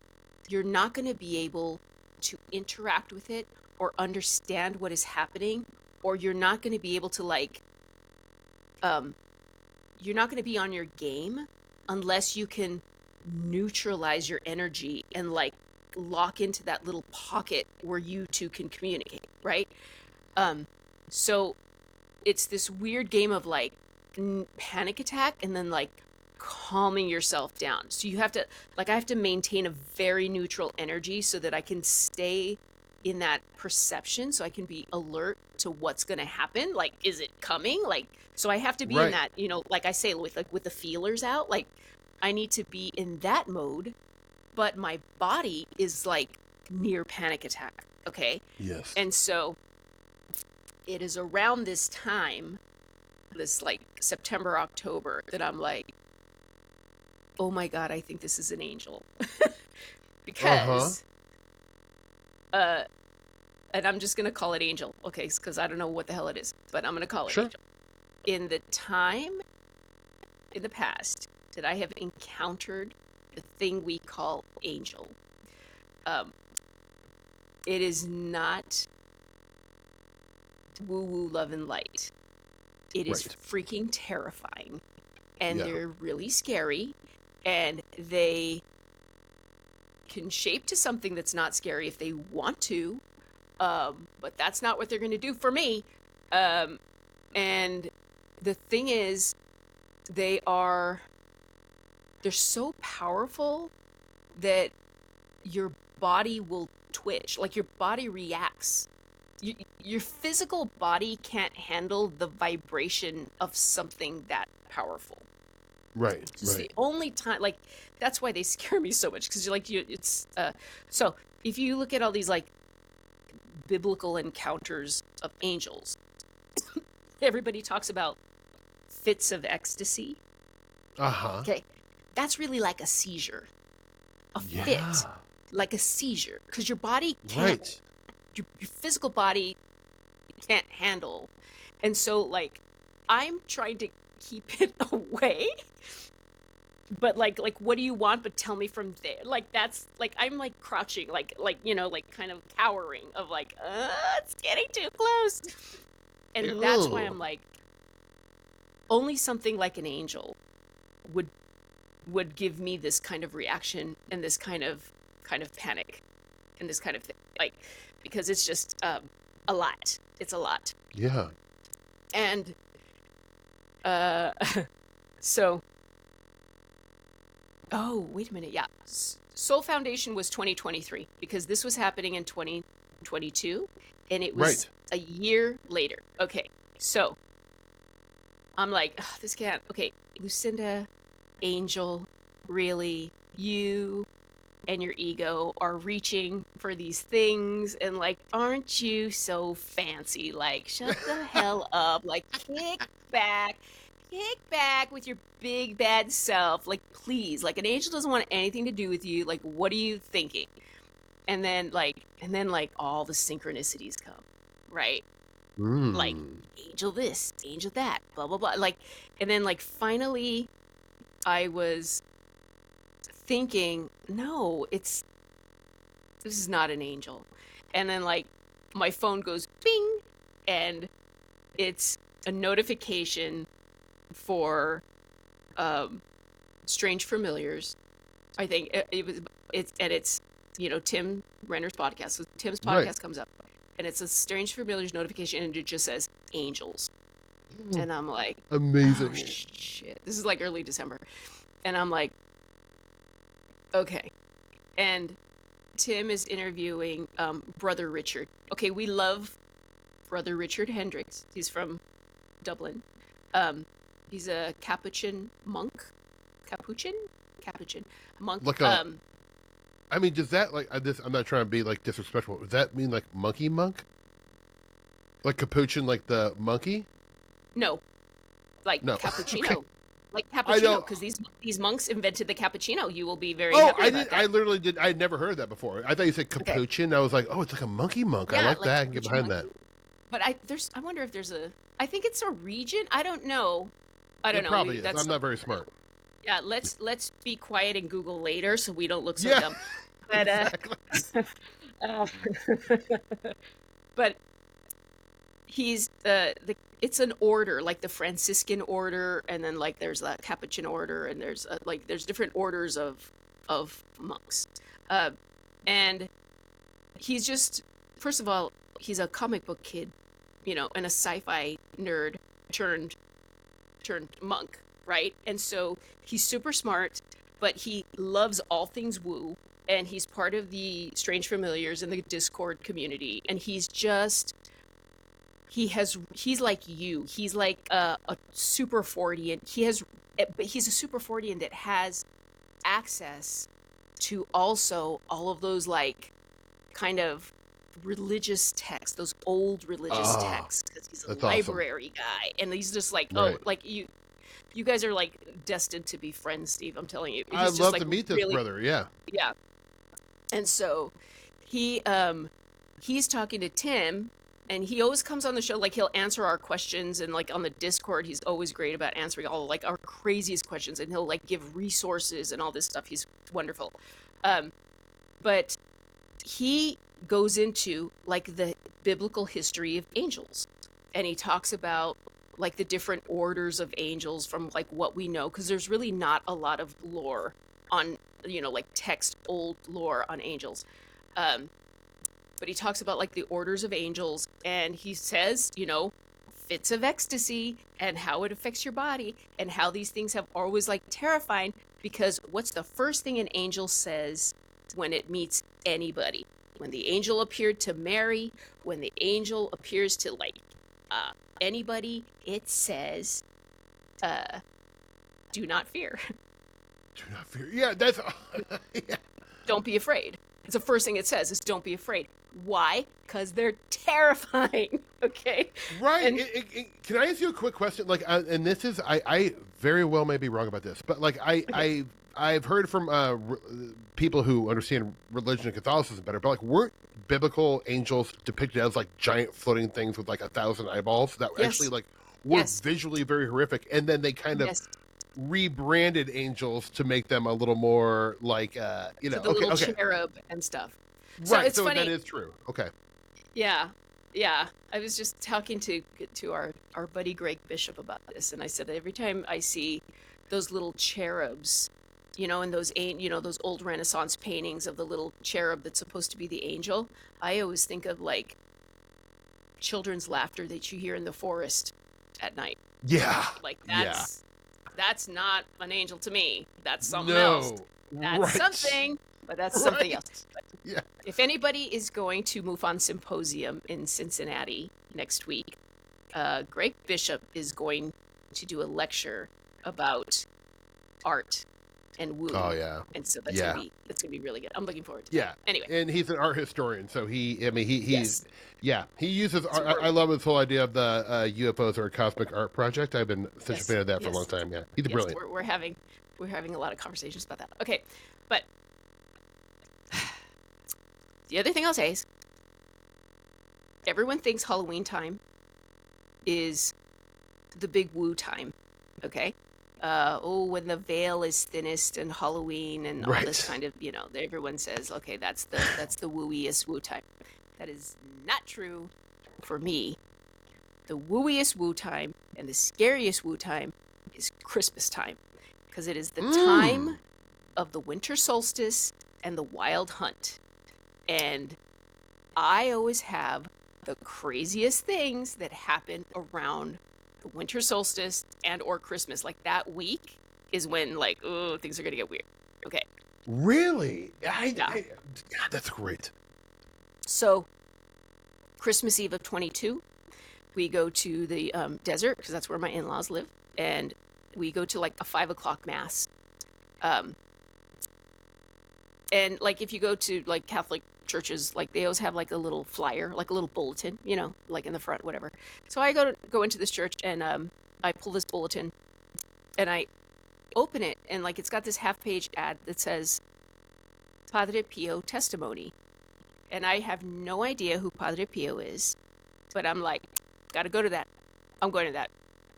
you're not going to be able to interact with it or understand what is happening, or you're not going to be able to you're not going to be on your game unless you can neutralize your energy and like lock into that little pocket where you two can communicate, right? So it's this weird game of like panic attack and then like calming yourself down. So you have to, like, I have to maintain a very neutral energy so that I can stay in that perception, so I can be alert to what's going to happen. Like, is it coming? Like, so I have to be in that, you know, like I say, with the feelers out, like I need to be in that mode, but my body is like near panic attack. Okay. Yes. And so it is around this time, this like September, October, that I'm like, oh my God, I think this is an angel. Because, and I'm just going to call it angel, okay, because I don't know what the hell it is, but I'm going to call it angel. In the time in the past that I have encountered the thing we call angel, it is not woo-woo love and light. It is freaking terrifying, and they're really scary, and they can shape to something that's not scary if they want to, but that's not what they're going to do for me. And the thing is, they're so powerful that your body will twitch, like your body reacts. Your physical body can't handle the vibration of something that powerful. Right. It's the only time, like, that's why they scare me so much, because you're like, so if you look at all these like biblical encounters of angels, everybody talks about fits of ecstasy. Okay, that's really like a seizure, a fit, like a seizure, because your body can't, your physical body can't handle, and so like I'm trying to keep it away. But like what do you want? But tell me from there. Like that's like I'm like crouching, like you know, like kind of cowering of like, it's getting too close. And that's why I'm like, only something like an angel would give me this kind of reaction and this kind of panic and this kind of thing, like, because it's just a lot. It's a lot. Yeah. And so. Oh, wait a minute. Yeah. Soul Foundation was 2023 because this was happening in 2022 and it was a year later. Okay. So I'm like, oh, this can't. Okay. Lucinda, Angel, really, you and your ego are reaching for these things and like, aren't you so fancy? Like, shut the hell up. Like, kick back with your big bad self, like, please, like, an angel doesn't want anything to do with you, like, what are you thinking? And then like all the synchronicities come, right? Like, angel this, angel that, blah blah blah, like, and then like finally I was thinking, no, this is not an angel. And then like my phone goes bing and it's a notification for Strange Familiars. I think it's you know, Tim Renner's podcast. So Tim's podcast comes up and it's a Strange Familiars notification and it just says angels. And I'm like, amazing. Oh, shit. This is like early December. And I'm like, okay. And Tim is interviewing Brother Richard. Okay, we love Brother Richard Hendricks. He's from Dublin. He's a Capuchin monk. Capuchin monk. Like I mean, does that, like, I'm not trying to be like disrespectful. Does that mean like monkey monk? Like Capuchin, like the monkey? No. like No. cappuccino. Okay. Like I cappuccino, don't. because these monks invented the cappuccino. You will be very Oh, happy I about did. that. I literally did. I had never heard that before. I thought you said Okay. capuchin. I was like, oh, it's like a monkey monk. I Yeah, like like that. I can get capuchin behind monkey. that. But I wonder if there's a. I think it's a region. I don't know. I don't It know. probably is. That's I'm not very smart. Yeah, let's be quiet and Google later so we don't look so Yeah. dumb. But Exactly. uh, but he's it's an order, like the Franciscan order, and then like there's the Capuchin order, and there's there's different orders of monks. And he's just, first of all, he's a comic book kid, and a sci-fi nerd turned monk, right? And so he's super smart, but he loves all things woo, and he's part of the Strange Familiars in the Discord community, and he's like you. He's like a super Fordian. But he's a super Fordian that has access to also all of those like kind of religious texts, those old religious texts, because he's a that's awesome. library guy, and he's just like, Right. oh, like you guys are like destined to be friends, Steve. I'm telling you. I'd He's just, love like, to meet this really, brother. Yeah. yeah. And so he's talking to Tim, and he always comes on the show, like he'll answer our questions, and like on the Discord he's always great about answering all like our craziest questions, and he'll like give resources and all this stuff. He's wonderful. But he goes into like the biblical history of angels, and he talks about like the different orders of angels from like what we know, because there's really not a lot of lore on, like text old lore on angels. But he talks about like the orders of angels, and he says, fits of ecstasy and how it affects your body, and how these things have always like terrifying, because what's the first thing an angel says when it meets anybody? When the angel appeared to Mary, when the angel appears to like anybody, it says, do not fear. Do not fear. Yeah, that's. Yeah. Don't be afraid. It's the first thing it says is don't be afraid. Why? Because they're terrifying. Okay. Right. And Can I ask you a quick question? Like, and this is, I very well may be wrong about this, but like, I've heard from people who understand religion and Catholicism better, but like, weren't biblical angels depicted as like giant floating things with like 1,000 eyeballs that Yes. actually like were Yes. visually very horrific, and then they kind of yes, rebranded angels to make them a little more like so the okay, little okay, cherub and stuff. So right. it's So funny. that is true. Okay. Yeah, yeah. I was just talking to our buddy Greg Bishop about this, and I said that every time I see those little cherubs, and those old Renaissance paintings of the little cherub that's supposed to be the angel, I always think of like children's laughter that you hear in the forest at night. Yeah. Like Yeah. that's not an angel to me. That's something No. else. That's Right. something, but that's something Right. else. Yeah. If anybody is going to MUFON Symposium in Cincinnati next week, Greg Bishop is going to do a lecture about art and woo. Oh yeah. And so that's Yeah. gonna be really good. I'm looking forward to that. Yeah. Anyway, And he's an art historian, so he's yes. yeah, he uses art. Super. I love his whole idea of the UFOs or a cosmic art project. I've been such a Yes. fan of that for a Yes. long time. Yeah, he's Yes, brilliant. we're having a lot of conversations about that. Okay, but the other thing I'll say is everyone thinks Halloween time is the big woo time. Okay. When the veil is thinnest and Halloween and all this Right. kind of, everyone says, okay, that's the wooiest woo time. That is not true for me. The wooiest woo time and the scariest woo time is Christmas time, because it is the time of the winter solstice and the wild hunt. And I always have the craziest things that happen around the winter solstice and or Christmas. Like that week is when like, oh, things are gonna get weird. Okay. Really? Yeah. God, that's great. So Christmas Eve of 22, we go to the desert, because that's where my in-laws live, and we go to like a 5 o'clock mass. And like if you go to like Catholic churches, like they always have like a little flyer, like a little bulletin, like in the front, whatever. So I go into this church, and I pull this bulletin and I open it, and like it's got this half-page ad that says Padre Pio testimony. And I have no idea who Padre Pio is, but I'm like, gotta go to that. I'm going to that.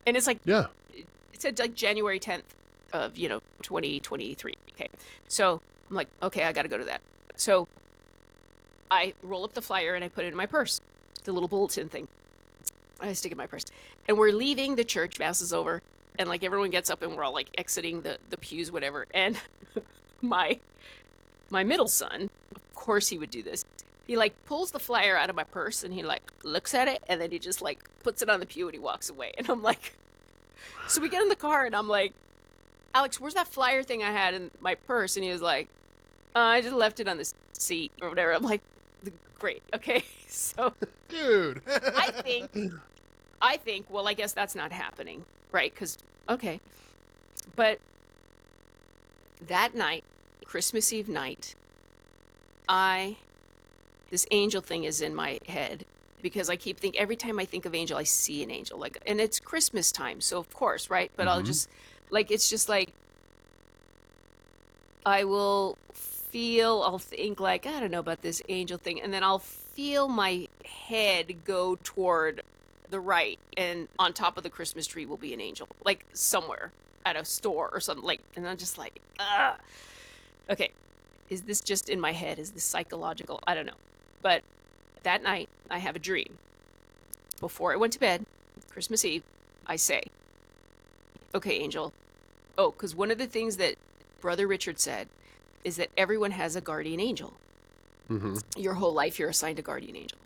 And it's like, Yeah. it said like January 10th of, 2023. Okay. So I'm like, okay, I gotta go to that. So I roll up the flyer and I put it in my purse, the little bulletin thing. I stick it in my purse. And we're leaving the church, mass is over, and like everyone gets up and we're all like exiting the pews, whatever. And my middle son, of course he would do this. He like pulls the flyer out of my purse and he like looks at it and then he just like puts it on the pew and he walks away. And I'm like, so we get in the car and I'm like, Alex, where's that flyer thing I had in my purse? And he was like, I just left it on the seat or whatever. I'm like, great. Okay. So Dude. I think, well, I guess that's not happening. Right. Cause okay. But that night, Christmas Eve night, this angel thing is in my head because I keep thinking, every time I think of angel, I see an angel, like, and it's Christmas time. So of course, right. But I'll just like, it's just like, I'll think like, I don't know about this angel thing. And then I'll feel my head go toward the right. And on top of the Christmas tree will be an angel, like somewhere at a store or something like, and I'm just like, okay, is this just in my head? Is this psychological? I don't know. But that night I have a dream. Before I went to bed, Christmas Eve, I say, okay, angel. Oh, because one of the things that Brother Richard said is that everyone has a guardian angel. Your whole life, you're assigned a guardian angel.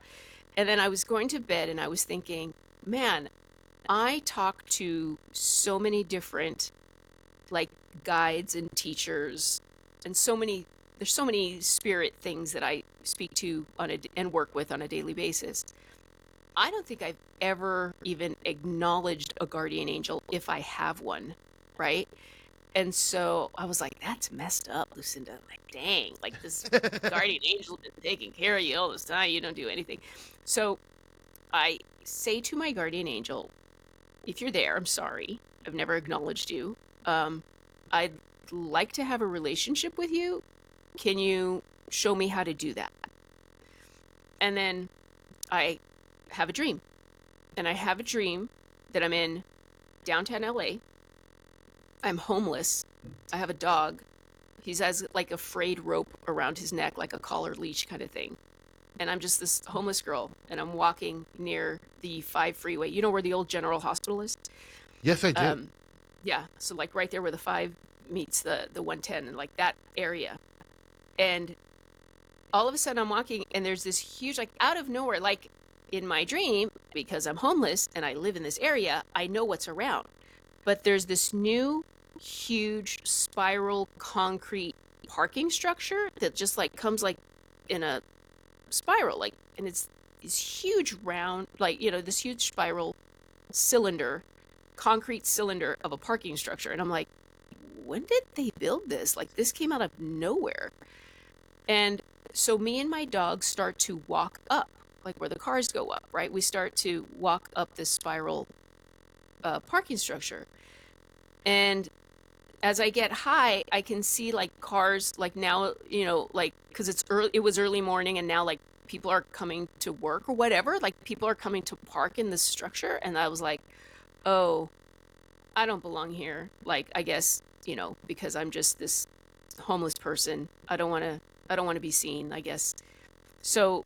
And then I was going to bed and I was thinking, man, I talk to so many different like guides and teachers and there's so many spirit things that I speak to and work with on a daily basis. I don't think I've ever even acknowledged a guardian angel if I have one, right? And so I was like, that's messed up, Lucinda. Like, dang, like this guardian angel has been taking care of you all this time. You don't do anything. So I say to my guardian angel, if you're there, I'm sorry. I've never acknowledged you. I'd like to have a relationship with you. Can you show me how to do that? And then I have a dream. And I have a dream that I'm in downtown LA. I'm homeless. I have a dog. He has like a frayed rope around his neck, like a collar leash kind of thing. And I'm just this homeless girl. And I'm walking near the 5 freeway. You know where the old General Hospital is? Yes, I do. Yeah. So like right there where the 5 meets the 110 and like that area. And all of a sudden I'm walking and there's this huge, like out of nowhere, like in my dream, because I'm homeless and I live in this area, I know what's around. But there's this new huge spiral concrete parking structure that just like comes like in a spiral, like, and it's this huge round, like, this huge spiral cylinder, concrete cylinder of a parking structure. And I'm like, when did they build this? Like, this came out of nowhere. And so me and my dog start to walk up, like where the cars go up, right? We start to walk up this spiral parking structure. And as I get high, I can see like cars, like now, like, because it was early morning and now like people are coming to work or whatever, like people are coming to park in this structure. And I was like, oh, I don't belong here. Like, I guess, because I'm just this homeless person. I don't want to be seen, I guess. So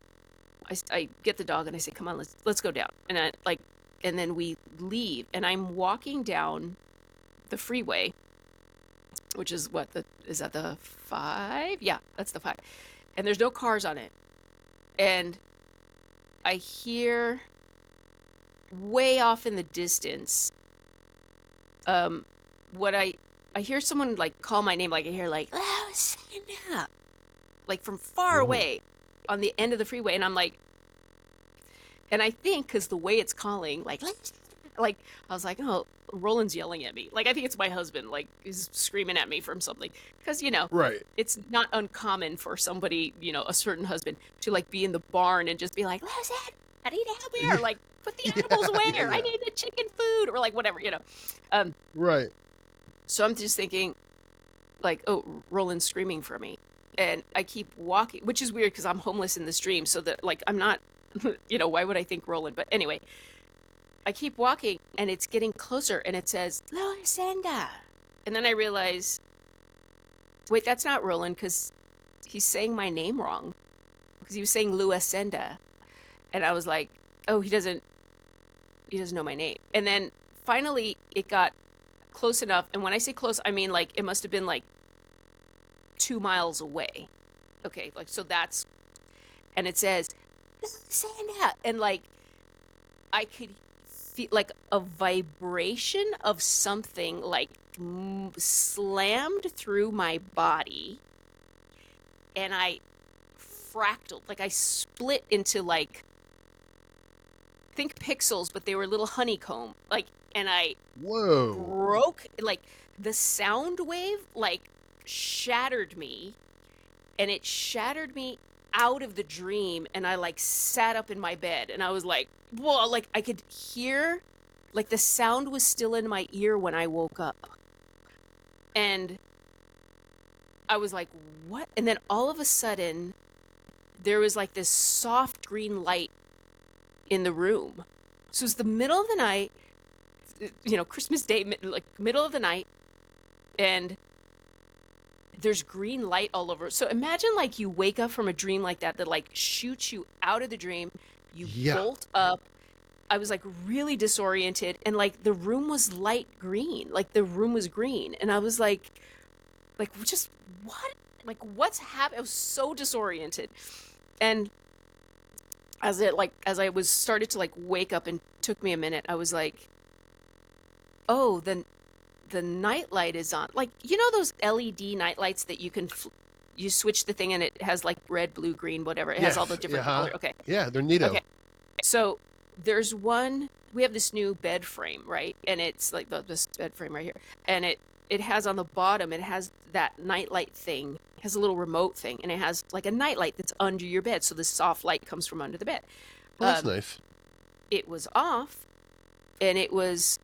I get the dog and I say, come on, let's go down. And then we leave and I'm walking down the freeway, which is is that the 5? Yeah, that's the 5. And there's no cars on it. And I hear way off in the distance, I hear someone like call my name, like I hear like, oh, Lucinda, like from far away on the end of the freeway. And I'm like, and I think because the way it's calling, like I was like, oh, Roland's yelling at me. Like, I think it's my husband, like, he's screaming at me from something. Because, right. It's not uncommon for somebody, a certain husband to, like, be in the barn and just be like, Lucinda, I need help here. Like, put the animals where? I need the chicken food, or like whatever, Right. So I'm just thinking, like, oh, Roland's screaming for me. And I keep walking, which is weird because I'm homeless in this dream. So that, like, I'm not, why would I think Roland? But anyway, I keep walking and it's getting closer and it says, Lucinda. And then I realize, wait, that's not Roland because he's saying my name wrong. Because he was saying Lucinda. And I was like, oh, he doesn't know my name. And then finally it got close enough. And when I say close, I mean, like, it must have been like 2 miles away. Okay, like, so that's, and it says, Lucinda. And like, I could feel like a vibration of something like slammed through my body. And I fractaled, like I split into like, think pixels, but they were little honeycomb. Like, and I broke, like the sound wave, like shattered me, and it shattered me out of the dream. And I like sat up in my bed and I was like, whoa, like I could hear, like the sound was still in my ear when I woke up. And I was like, what? And then all of a sudden there was like this soft green light in the room. So it was the middle of the night, Christmas Day, like middle of the night, and there's green light all over. So imagine like you wake up from a dream like that like shoots you out of the dream. You bolt up. I was like really disoriented, and like the room was light green. Like the room was green. And I was like just what? Like what's happening? I was so disoriented. And as I was started to like wake up, and took me a minute, I was like, oh, then the night light is on. Like, those LED night lights that you can, you switch the thing and it has like red, blue, green, whatever. It has all the different colors. Okay. Yeah, they're neato. Okay. So there's one, we have this new bed frame, right? And it's like this bed frame right here. And it has on the bottom, it has that night light thing. It has a little remote thing, and it has like a night light that's under your bed. So the soft light comes from under the bed. Well, that's nice. It was off, and it was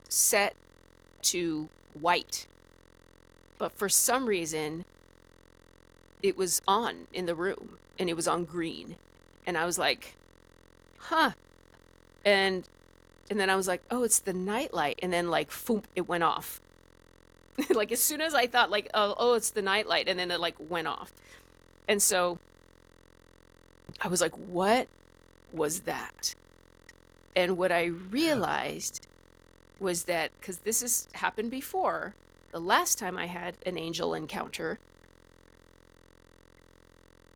set to white. But for some reason, it was on in the room, and it was on green. And I was like, huh. And then I was like, oh, it's the night light. And then like, boom, it went off. Like as soon as I thought like, oh, it's the night light. And then it like went off. And so I was like, what was that? And what I realized was that, because this has happened before, the last time I had an angel encounter,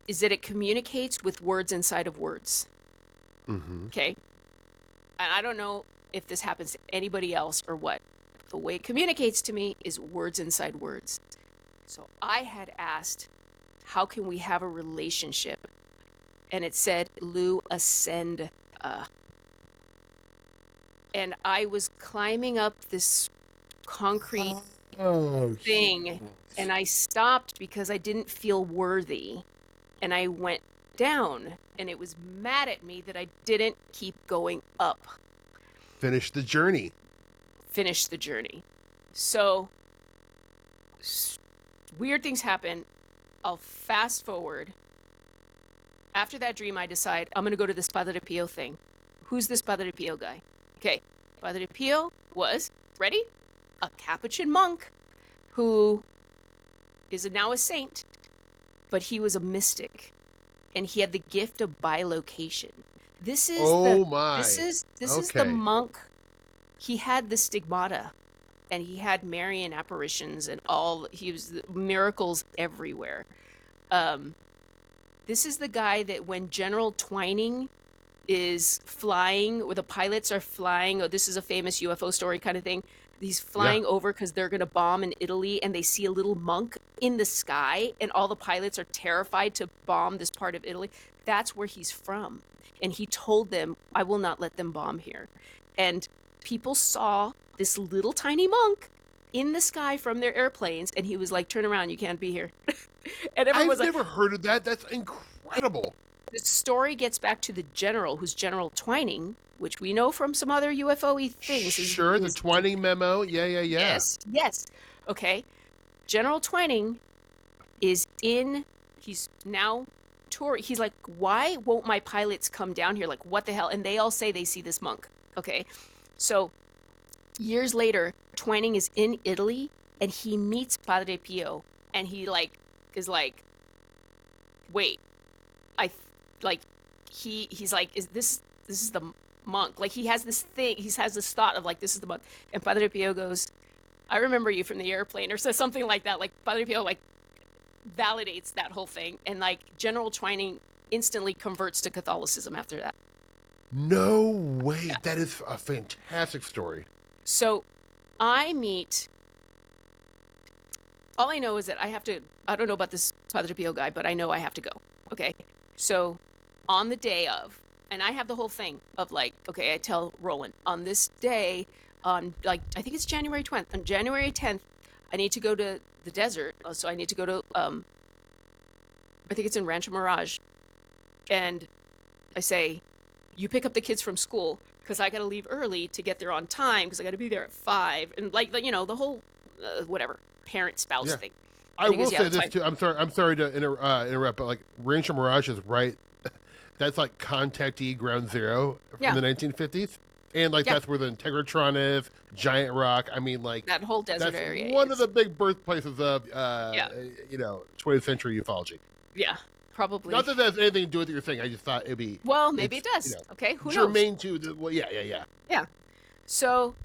is that it communicates with words inside of words. Mm-hmm. Okay? And I don't know if this happens to anybody else or what. The way it communicates to me is words inside words. So I had asked, how can we have a relationship? And it said, Lou, ascend. And I was climbing up this concrete thing, and I stopped because I didn't feel worthy. And I went down, and it was mad at me that I didn't keep going up. Finish the journey. So weird things happen. I'll fast forward. After that dream, I decide I'm going to go to this Padre Pio thing. Who's this Padre Pio guy? Okay, Padre Pio was, ready? A Capuchin monk who is now a saint, but he was a mystic, and he had the gift of bilocation. This is the monk. He had the stigmata, and he had Marian apparitions and he was miracles everywhere. This is the guy that when General Twining is flying, or the pilots are flying, this is a famous UFO story kind of thing. He's flying over because they're going to bomb in Italy, and they see a little monk in the sky, and all the pilots are terrified to bomb this part of Italy. That's where he's from. And he told them, I will not let them bomb here. And people saw this little tiny monk in the sky from their airplanes, and he was like, turn around, you can't be here. And everyone was like, I've never heard of that. That's incredible. the story gets back to the general, who's General Twining, which we know from some other UFO-y things. Sure, the Twining memo. Yeah. Yes. Okay. General Twining is he's now touring. He's like, why won't my pilots come down here? Like, what the hell? And they all say they see this monk. Okay. So years later, Twining is in Italy and he meets Padre Pio and he is like, wait, he's like, this is the monk. Like he has this thought of like, this is the monk. And Padre Pio goes, I remember you from the airplane, or says something like that. Like Padre Pio like validates that whole thing. And like General Twining instantly converts to Catholicism after that. No way. Yeah. That is a fantastic story. So I meet, all I know is that I don't know about this Padre Pio guy, but I know I have to go. Okay. So on the day of, and I have the whole thing of like, okay, I tell Roland on this day, like, I think it's January 10th. On January 10th, I need to go to the desert. So I need to go to, I think it's in Rancho Mirage. And I say, you pick up the kids from school because I got to leave early to get there on time because I got to be there at 5. And like, you know, the whole, whatever, parent-spouse thing. I will say this too. I'm sorry to interrupt, but like Rancho Mirage is right. That's like contactee ground zero from the 1950s. And like that's where the Integratron is, Giant Rock. I mean, like that whole desert area. That's one of the big birthplaces of, you know, 20th century ufology. Yeah, probably. Not that that has anything to do with your thing. I just thought it'd be. Well, maybe it does. You know, okay, who knows? Germane to the. Well, yeah. Yeah. So,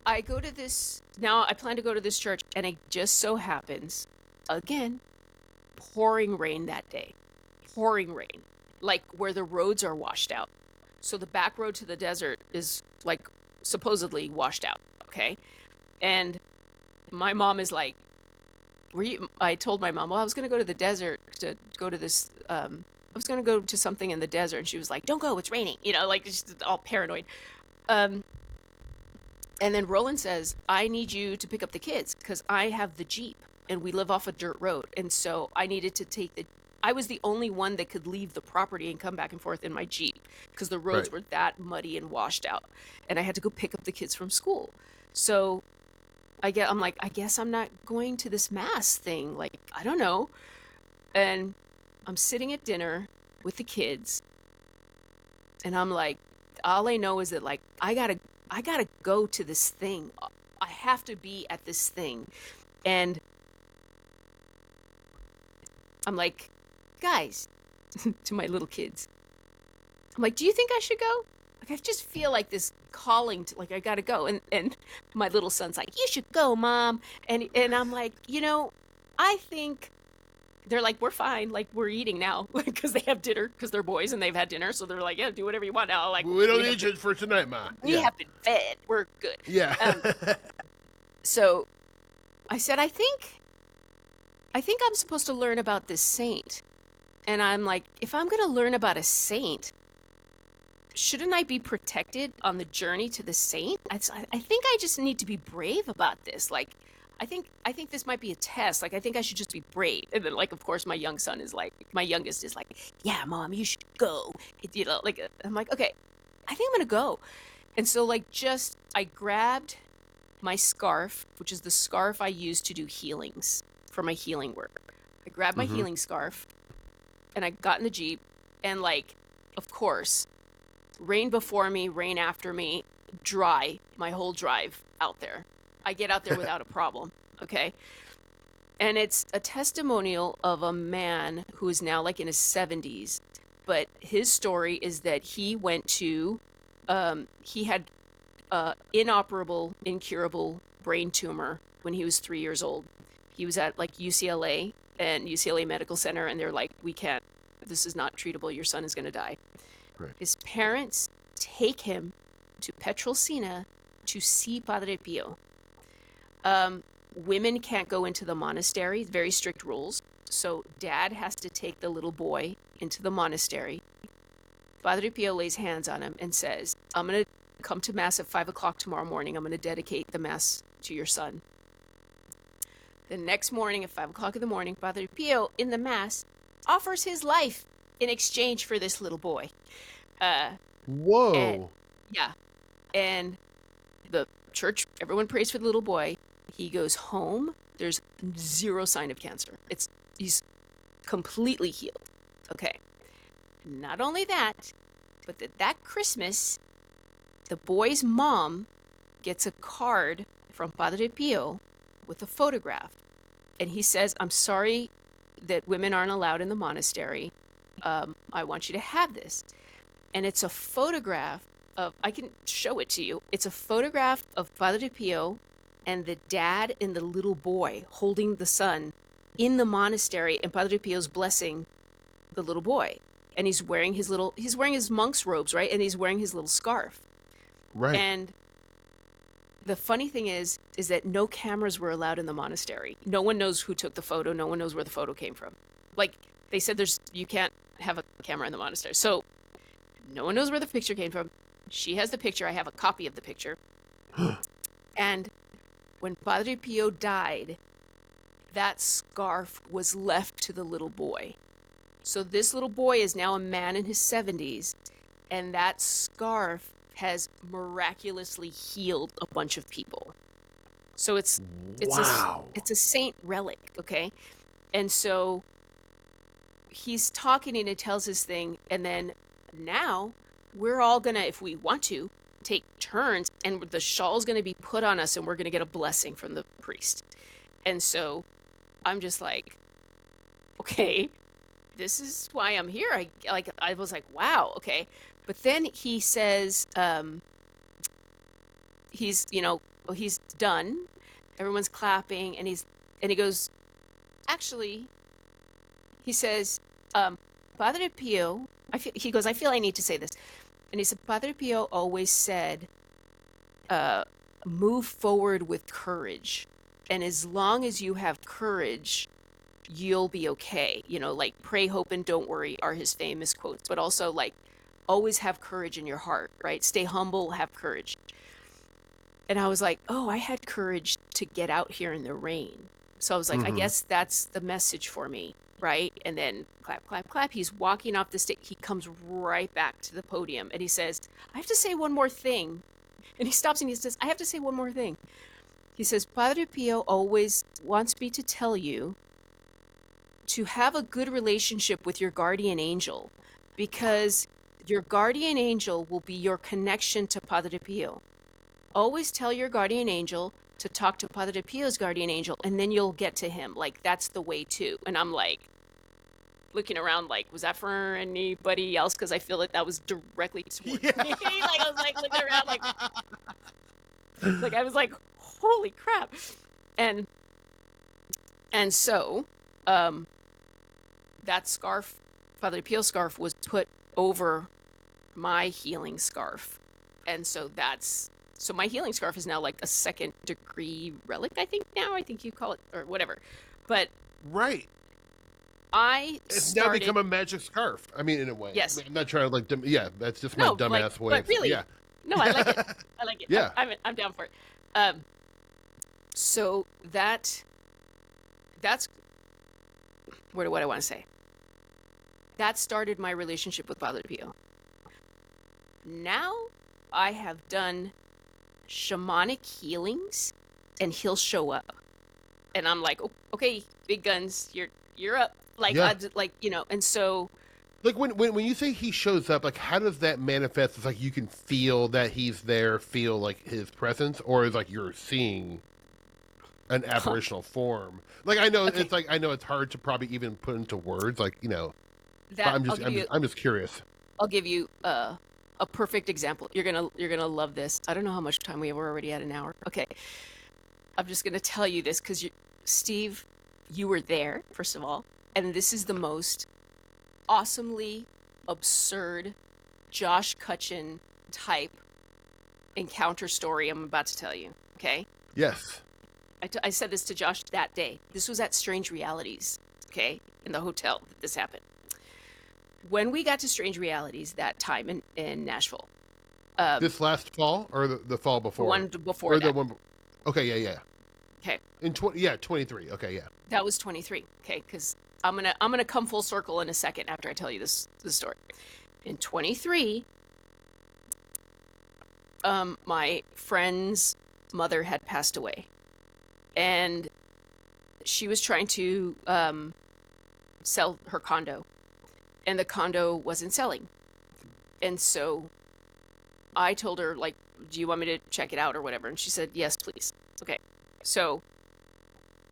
I go to this. Now I plan to go to this church, and it just so happens, again, pouring rain that day. Pouring rain, like where the roads are washed out. So the back road to the desert is like supposedly washed out, okay? And my mom is like, I told my mom, well, I was going to go to the desert to go to this, I was going to go to something in the desert. And she was like, don't go, it's raining. You know, like just all paranoid. And then Roland says, I need you to pick up the kids because I have the Jeep and we live off a dirt road. And so I needed to I was the only one that could leave the property and come back and forth in my Jeep because the roads were that muddy and washed out. And I had to go pick up the kids from school. So I'm like, I guess I'm not going to this mass thing. Like, I don't know. And I'm sitting at dinner with the kids. And I'm like, all I know is that like, I gotta go to this thing. I have to be at this thing. And I'm like, guys, to my little kids, I'm like, do you think I should go? Like, I just feel like this calling to, like, I gotta go. And my little son's like, you should go, Mom. And I'm like, you know, I think they're like, we're fine. Like, we're eating now because they have dinner because they're boys and they've had dinner. So they're like, yeah, do whatever you want now. Like, we don't need you for tonight, Ma. We have been fed. We're good. Yeah. So I said, I think I'm supposed to learn about this saint. And I'm like, if I'm going to learn about a saint, shouldn't I be protected on the journey to the saint? I think I just need to be brave about this. Like, I think this might be a test. Like, I think I should just be brave. And then, like, of course, my youngest is like, yeah, Mom, you should go. You know, like, I'm like, okay, I think I'm going to go. And so, like, I grabbed my scarf, which is the scarf I use to do healings for my healing work. I grabbed my healing scarf and I got in the Jeep and like, of course, rain before me, rain after me, dry my whole drive out there. I get out there without a problem. Okay. And it's a testimonial of a man who is now like in his 70s. But his story is that he went to, he had inoperable, incurable brain tumor when he was 3 years old. He was at like UCLA and UCLA Medical Center, and they're like, we can't, this is not treatable. Your son is going to die. Right. His parents take him to Petrolcina to see Padre Pio. Women can't go into the monastery, very strict rules. So dad has to take the little boy into the monastery. Padre Pio lays hands on him and says, I'm going to come to Mass at 5 o'clock tomorrow morning. I'm going to dedicate the Mass to your son. The next morning at 5 o'clock in the morning, Padre Pio in the Mass offers his life in exchange for this little boy. Whoa. And, yeah. And the church, everyone prays for the little boy. He goes home. There's zero sign of cancer. He's completely healed. Okay. Not only that, but that Christmas, the boy's mom gets a card from Padre Pio with a photograph. And he says, I'm sorry that women aren't allowed in the monastery. I want you to have this. And it's a photograph of, I can show it to you. It's a photograph of Padre Pio and the dad and the little boy holding the son in the monastery, and Padre Pio's blessing the little boy. And he's wearing his monk's robes, right? And he's wearing his little scarf. Right. And the funny thing is that no cameras were allowed in the monastery. No one knows who took the photo. No one knows where the photo came from. Like, they said you can't have a camera in the monastery. So no one knows where the picture came from. She has the picture. I have a copy of the picture. And when Padre Pio died, that scarf was left to the little boy. So this little boy is now a man in his 70s, and that scarf has miraculously healed a bunch of people. So it's a saint relic, okay? And so he's talking and he tells his thing, and then now we're all gonna, if we want to, take turns, and the shawl's gonna be put on us, and we're gonna get a blessing from the priest. And so I'm just like, okay, this is why I'm here. I was like, wow, okay. But then he says, he's done. Everyone's clapping, and he goes, actually, he says, Padre Pio, I feel I need to say this. And he said, Padre Pio always said, move forward with courage. And as long as you have courage, you'll be okay. Like, pray, hope, and don't worry are his famous quotes. But also, like, always have courage in your heart, right? Stay humble, have courage. And I was like, oh, I had courage to get out here in the rain. So I was like, I guess that's the message for me, right? And then clap, clap, clap. He's walking off the stage. He comes right back to the podium and he says, I have to say one more thing. And he stops and he says, I have to say one more thing. He says, Padre Pio always wants me to tell you to have a good relationship with your guardian angel, because your guardian angel will be your connection to Padre Pio. Always tell your guardian angel to talk to Padre Pio's guardian angel, and then you'll get to him. Like, that's the way too. And I'm like, looking around like, was that for anybody else? Because I feel like that was directly towards me. Like, I was like looking around like I was like, holy crap. And so that scarf, Padre Pio scarf, was put over my healing scarf. And so so my healing scarf is now like a 2nd degree relic, I think you call it, or whatever. But right. It's now become a magic scarf. I mean, in a way. Yes. I'm not trying to that's just my dumbass way. But really, yeah. No, I like it. I like it. Yeah. I'm down for it. So that's what do I want to say? That started my relationship with Padre Pio. Now I have done shamanic healings, and he'll show up, and I'm like, oh, okay, big guns, you're up. Like, yeah. And so, like, when you say he shows up, like, how does that manifest? It's like you can feel that he's there, feel like his presence, or is like you're seeing an apparitional form? Like, I know it's hard to probably even put into words, like, I'm just curious. I'll give you a perfect example. You're gonna love this. I don't know how much time we have. We're already at an hour. Okay, I'm just gonna tell you this because Steve, you were there, first of all, and this is the most awesomely absurd Josh Cutchin type encounter story I'm about to tell you. Okay. Yes. I said this to Josh that day. This was at Strange Realities. Okay, in the hotel that this happened. When we got to Strange Realities that time in Nashville. This last fall or the fall before? The one before that. Okay, yeah. Okay. In 23. Okay, yeah. That was 23. Okay, because I'm gonna come full circle in a second after I tell you this story. In 23, my friend's mother had passed away, and she was trying to sell her condo, and the condo wasn't selling. And so I told her, like, do you want me to check it out or whatever? And she said, yes, please. Okay. So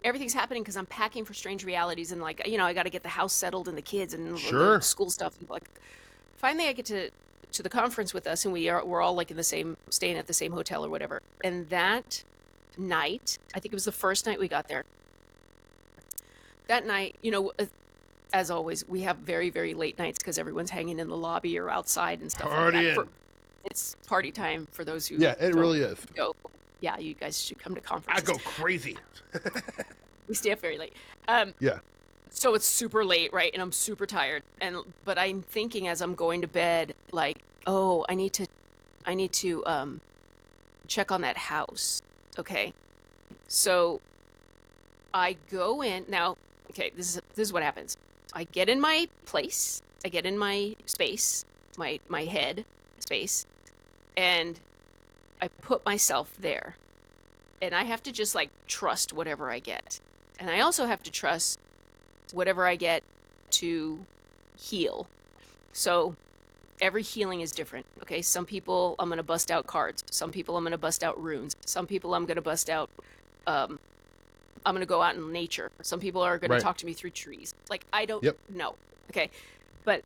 everything's happening because I'm packing for Strange Realities, and, like, I got to get the house settled and the kids and Sure. the school stuff. And, like, finally I get to the conference with us, and we're all, like, staying at the same hotel or whatever. And that night, I think it was the first night we got there. That night, as always, we have very, very late nights because everyone's hanging in the lobby or outside and stuff like that. It's party time for those who really is. Go. Yeah, you guys should come to conferences. I go crazy. We stay up very late. Yeah. So it's super late, right? And I'm super tired. But I'm thinking as I'm going to bed, like, oh, I need to check on that house. Okay. So I go in now. Okay, this is what happens. I get in my place. I get in my space, my head space, and I put myself there. And I have to just, like, trust whatever I get. And I also have to trust whatever I get to heal. So every healing is different. Okay, some people I'm going to bust out cards. Some people I'm going to bust out runes. Some people I'm going to bust out I'm going to go out in nature. Some people are going to talk to me through trees. Like, I don't know. Okay. But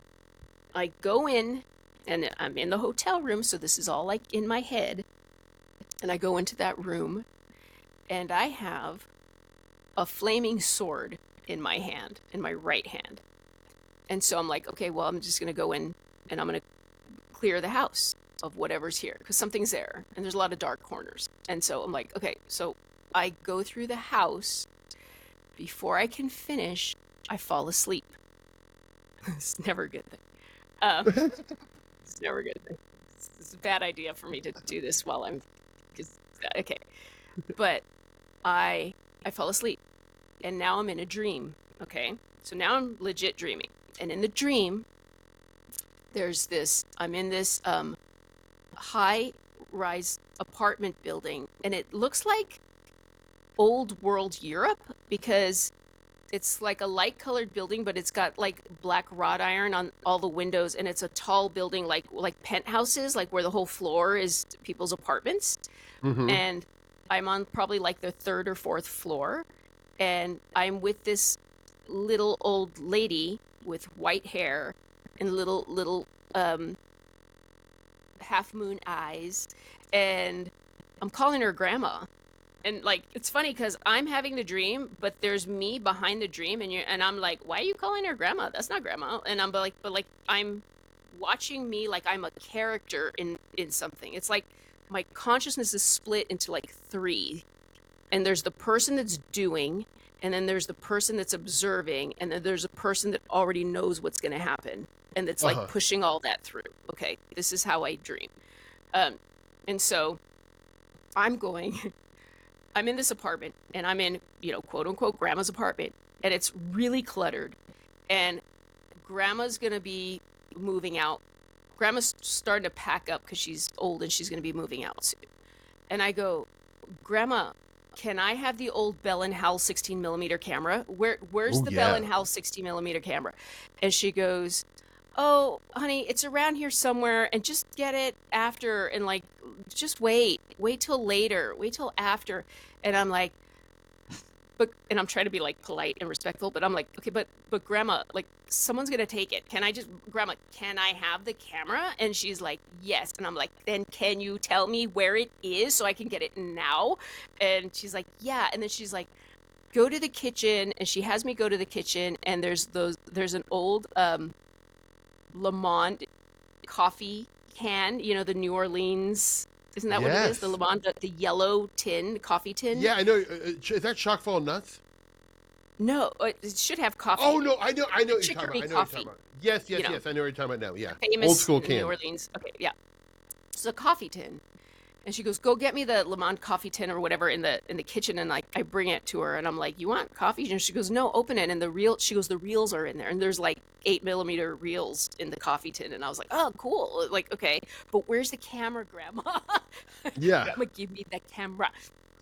I go in, and I'm in the hotel room, so this is all, like, in my head. And I go into that room, and I have a flaming sword in my hand, in my right hand. And so I'm like, okay, well, I'm just going to go in, and I'm going to clear the house of whatever's here, because something's there, and there's a lot of dark corners. And so I'm like, okay, so I go through the house. Before I can finish, I fall asleep. It's never a good thing. It's never a good thing. It's a bad idea for me to do this while I'm... Okay. But I fall asleep. And now I'm in a dream. Okay? So now I'm legit dreaming. And in the dream, I'm in this high-rise apartment building. And it looks like old world Europe, because it's like a light colored building, but it's got, like, black wrought iron on all the windows, and it's a tall building, like penthouses, like where the whole floor is people's apartments. Mm-hmm. And I'm on probably, like, the third or fourth floor, and I'm with this little old lady with white hair and little half moon eyes, and I'm calling her grandma. And, like, it's funny because I'm having the dream, but there's me behind the dream, and I'm like, why are you calling her grandma? That's not grandma. And I'm like, but, like, I'm watching me like I'm a character in something. It's like my consciousness is split into, like, 3. And there's the person that's doing, and then there's the person that's observing, and then there's a person that already knows what's going to happen, and that's, like, pushing all that through. Okay, this is how I dream. And so I'm in this apartment, and I'm in, quote unquote, grandma's apartment, and it's really cluttered, and grandma's going to be moving out. Grandma's starting to pack up because she's old and she's going to be moving out soon. And I go, Grandma, can I have the old Bell & Howell 16mm camera? Where's the Bell & Howell 16mm camera? And she goes, oh, honey, it's around here somewhere, and just get it after, and, like, just wait till later, wait till after. And I'm like, and I'm trying to be, like, polite and respectful, but I'm like, okay, but Grandma, like, someone's gonna take it. Grandma, can I have the camera? And she's like, yes. And I'm like, then can you tell me where it is so I can get it now? And she's like, yeah. And then she's like, go to the kitchen, and she has me go to the kitchen, and there's an old Le Monde coffee can, the New Orleans, isn't that what it is? The Le Monde, the yellow tin, coffee tin? Yeah, I know. Is that chock full of nuts? No, it should have coffee. Oh, no, I know what you're talking about. Coffee. Yes, I know what you're talking about now, yeah. Famous Old school can. New Orleans. Okay, yeah. It's a coffee tin. And she goes, "Go get me the Le Monde coffee tin or whatever in the kitchen." And like I bring it to her, and I'm like, "You want coffee?" And she goes, "No, open it." And the reels are in there, and there's like 8mm reels in the coffee tin. And I was like, "Oh, cool!" Like, okay, but where's the camera, Grandma? Yeah. Grandma, give me the camera.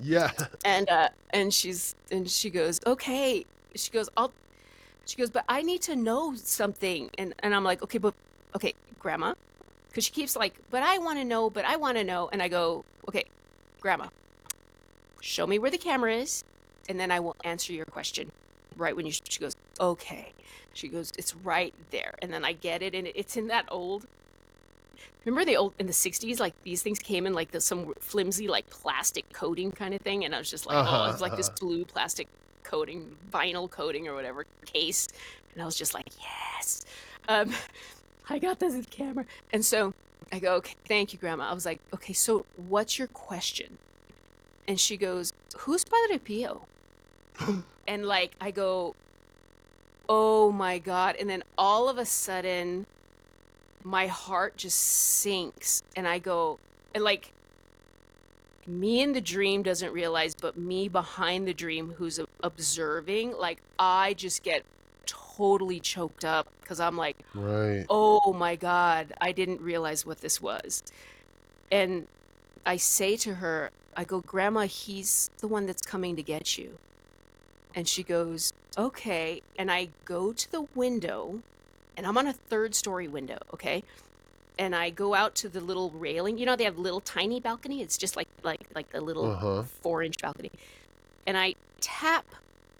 Yeah. And she goes, "Okay." She goes, "But I need to know something." And I'm like, "Okay, Grandma." Because she keeps like, "But I want to know, but I want to know." And I go, "Okay, Grandma, show me where the camera is, and then I will answer your question right when you." She goes, "Okay." She goes, "It's right there." And then I get it, and it's in that old. Remember in the 60s, like these things came in like some flimsy like plastic coating kind of thing, and I was just like, oh, it's like this blue plastic coating, vinyl coating or whatever case, and I was just like, yes. I got this camera. And so I go, "Okay, thank you, Grandma." I was like, "Okay, so what's your question?" And she goes, "Who's Padre Pio?" And like, I go, "Oh my God." And then all of a sudden, my heart just sinks. And I go, and like, me in the dream doesn't realize, but me behind the dream who's observing, like, I just get totally choked up because I'm like, Right. oh my God, I didn't realize what this was. And I say to her, I go, "Grandma, he's the one that's coming to get you." And she goes, "Okay." And I go to the window, and I'm on a 3rd-story window, okay? And I go out to the little railing. You know, they have little tiny balcony. It's just like the little 4-inch balcony. And I tap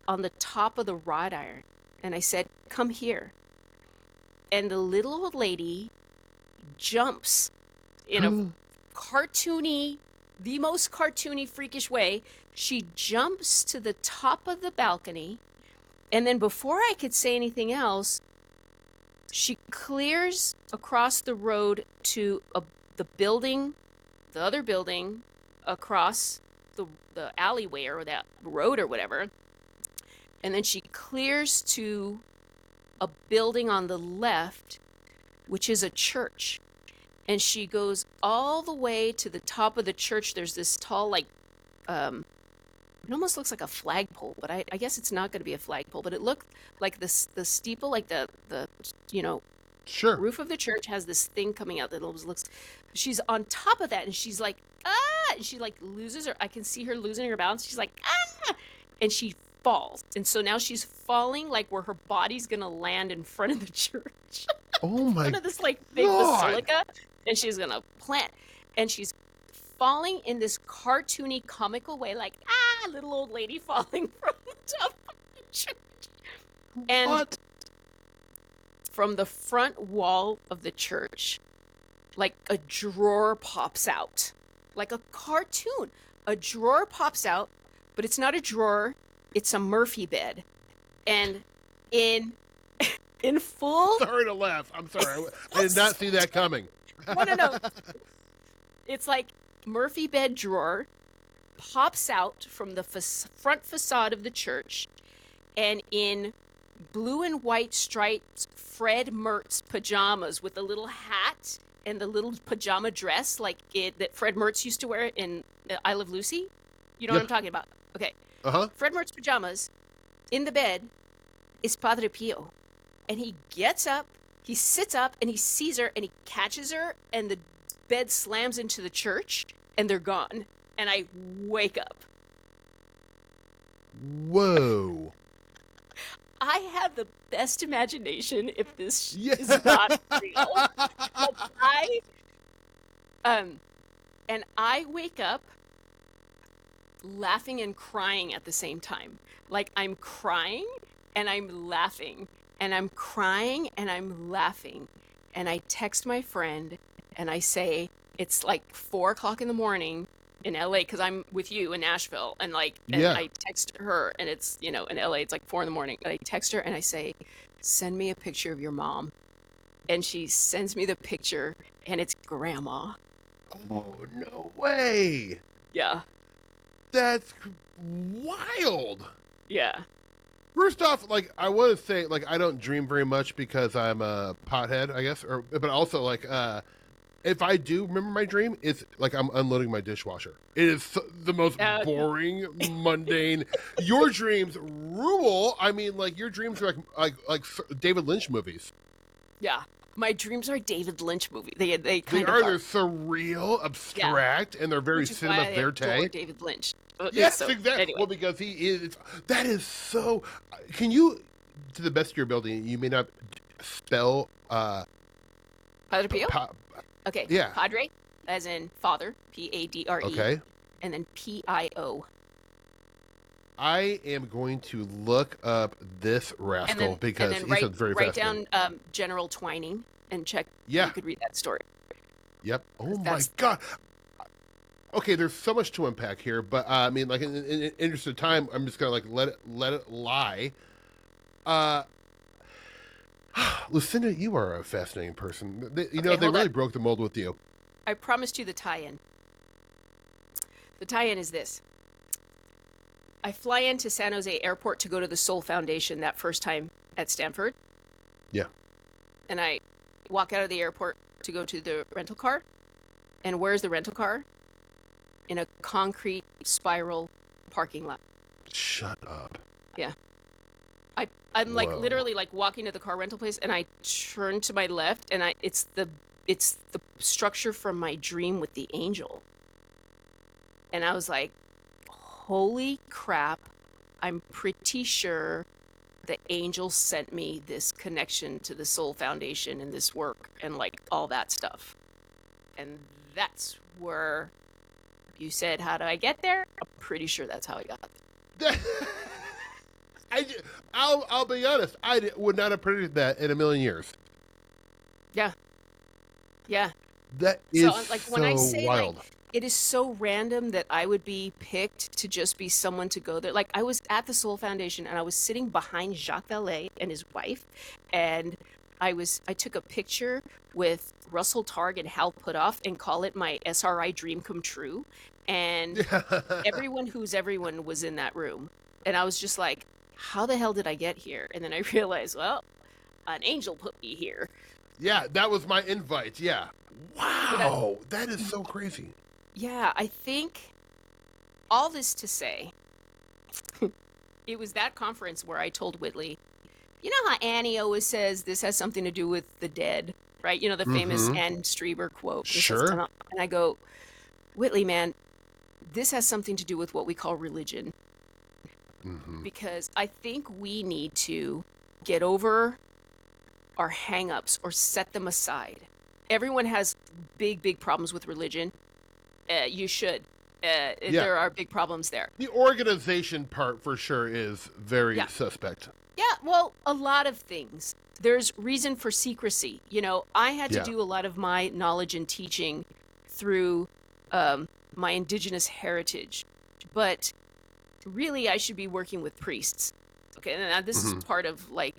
on the top of the wrought iron, and I said, "Come here." And the little old lady jumps in a the most cartoony, freakish way. She jumps to the top of the balcony, and then before I could say anything else, she clears across the road to the building, the other building, across the alleyway or that road or whatever. And then she clears to a building on the left, which is a church. And she goes all the way to the top of the church. There's this tall, like, it almost looks like a flagpole, but I guess it's not going to be a flagpole. But it looked like the steeple, like the Sure. roof of the church has this thing coming out that looks. She's on top of that, and she's like, "Ah!" And she like loses her. I can see her losing her balance. She's like, "Ah!" And she falls. And so now she's falling like where her body's gonna land in front of the church. Oh my front of this like big God. basilica, and she's gonna plant. And she's falling in this cartoony, comical way, like, "Ah!" Little old lady falling from the top of the church. And What? from the front wall of the church, like a drawer pops out, like a cartoon. A drawer pops out, but it's not a drawer. It's a Murphy bed. And in full... Sorry to laugh. I'm sorry. I did not see that coming. No. It's like Murphy bed drawer pops out from the front facade of the church, and in blue and white striped Fred Mertz pajamas with a little hat and the little pajama dress like that Fred Mertz used to wear in I Love Lucy. You know what I'm talking about? Okay. Fred Mertz pajamas in the bed is Padre Pio. And he gets up, he sits up, and he sees her, and he catches her, and the bed slams into the church, and they're gone. And I wake up. Whoa. I have the best imagination if this is not real. And I wake up laughing and crying at the same time. Like I'm crying and I'm laughing, and I'm crying and I'm laughing. And I text my friend and I say, it's like 4:00 in the morning in LA, because I'm with you in Nashville, and like, and I text her, and it's, in LA, it's like 4 in the morning, and I text her and I say, "Send me a picture of your mom." And she sends me the picture, and it's Grandma. Oh, no way. Yeah. That's wild. Yeah. First off, like, I want to say, like, I don't dream very much because I'm a pothead, I guess, but also, like, if I do remember my dream, it's like I'm unloading my dishwasher. It is the most boring, mundane. Your dreams rule. I mean, like your dreams are like David Lynch movies. Yeah, my dreams are David Lynch movies. They They're surreal, abstract, and they're very cinema verite. David Lynch. Yes, exactly. Anyway. Well, because he is. That is so. Can you, to the best of your ability, you may not spell. Padre Pio? Okay. Yeah. Padre, as in father, Padre. Okay. And then Pio. I am going to look up this rascal because he sounds very fascinating. Write down General Twining and check. Yeah. You could read that story. Yep. Oh my God. Okay, there's so much to unpack here, but I mean, like in interest of time, I'm just gonna like let it lie. Lucinda, you are a fascinating person. They really broke the mold with you. I promised you the tie-in. The tie-in is this. I fly into San Jose Airport to go to the Soul Foundation that first time at Stanford. Yeah. And I walk out of the airport to go to the rental car. And where's the rental car? In a concrete spiral parking lot. Shut up. Yeah. I'm like literally like walking to the car rental place, and I turn to my left, and it's the structure from my dream with the angel. And I was like, holy crap, I'm pretty sure the angel sent me this connection to the Soul Foundation and this work and like all that stuff. And that's where you said, how do I get there? I'm pretty sure that's how I got there. I'll be honest. I would not have predicted that in a million years. Yeah. Yeah. That is so, like, when I say, wild. Like, it is so random that I would be picked to just be someone to go there. Like, I was at the Soul Foundation, and I was sitting behind Jacques Vallée and his wife, and I took a picture with Russell Targ and Hal Puthoff and call it my SRI dream come true. And everyone was in that room. And I was just like, how the hell did I get here? And then I realized, well, an angel put me here. Yeah, that was my invite. Yeah. Wow. That is so crazy. Yeah, I think all this to say, it was that conference where I told Whitley, you know how Annie always says this has something to do with the dead, right? You know, the famous Anne Strieber quote. Sure. And I go, Whitley, man, this has something to do with what we call religion. Because I think we need to get over our hang-ups or set them aside. Everyone has big problems with religion. You should. There are big problems there. The organization part for sure is very suspect. Yeah, well, a lot of things. There's reason for secrecy. You know, I had to do a lot of my knowledge and teaching through my indigenous heritage. But really, I should be working with priests. Okay, and this is part of, like,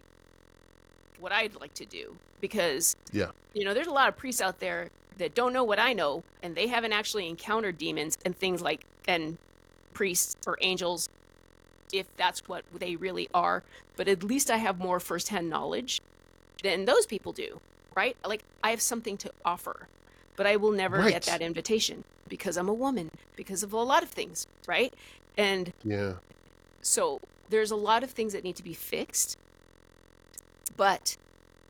what I'd like to do. Because, you know, there's a lot of priests out there that don't know what I know, and they haven't actually encountered demons and things like, and priests or angels, if that's what they really are. But at least I have more firsthand knowledge than those people do, right? Like, I have something to offer, but I will never get that invitation because I'm a woman, because of a lot of things, right? And so there's a lot of things that need to be fixed, but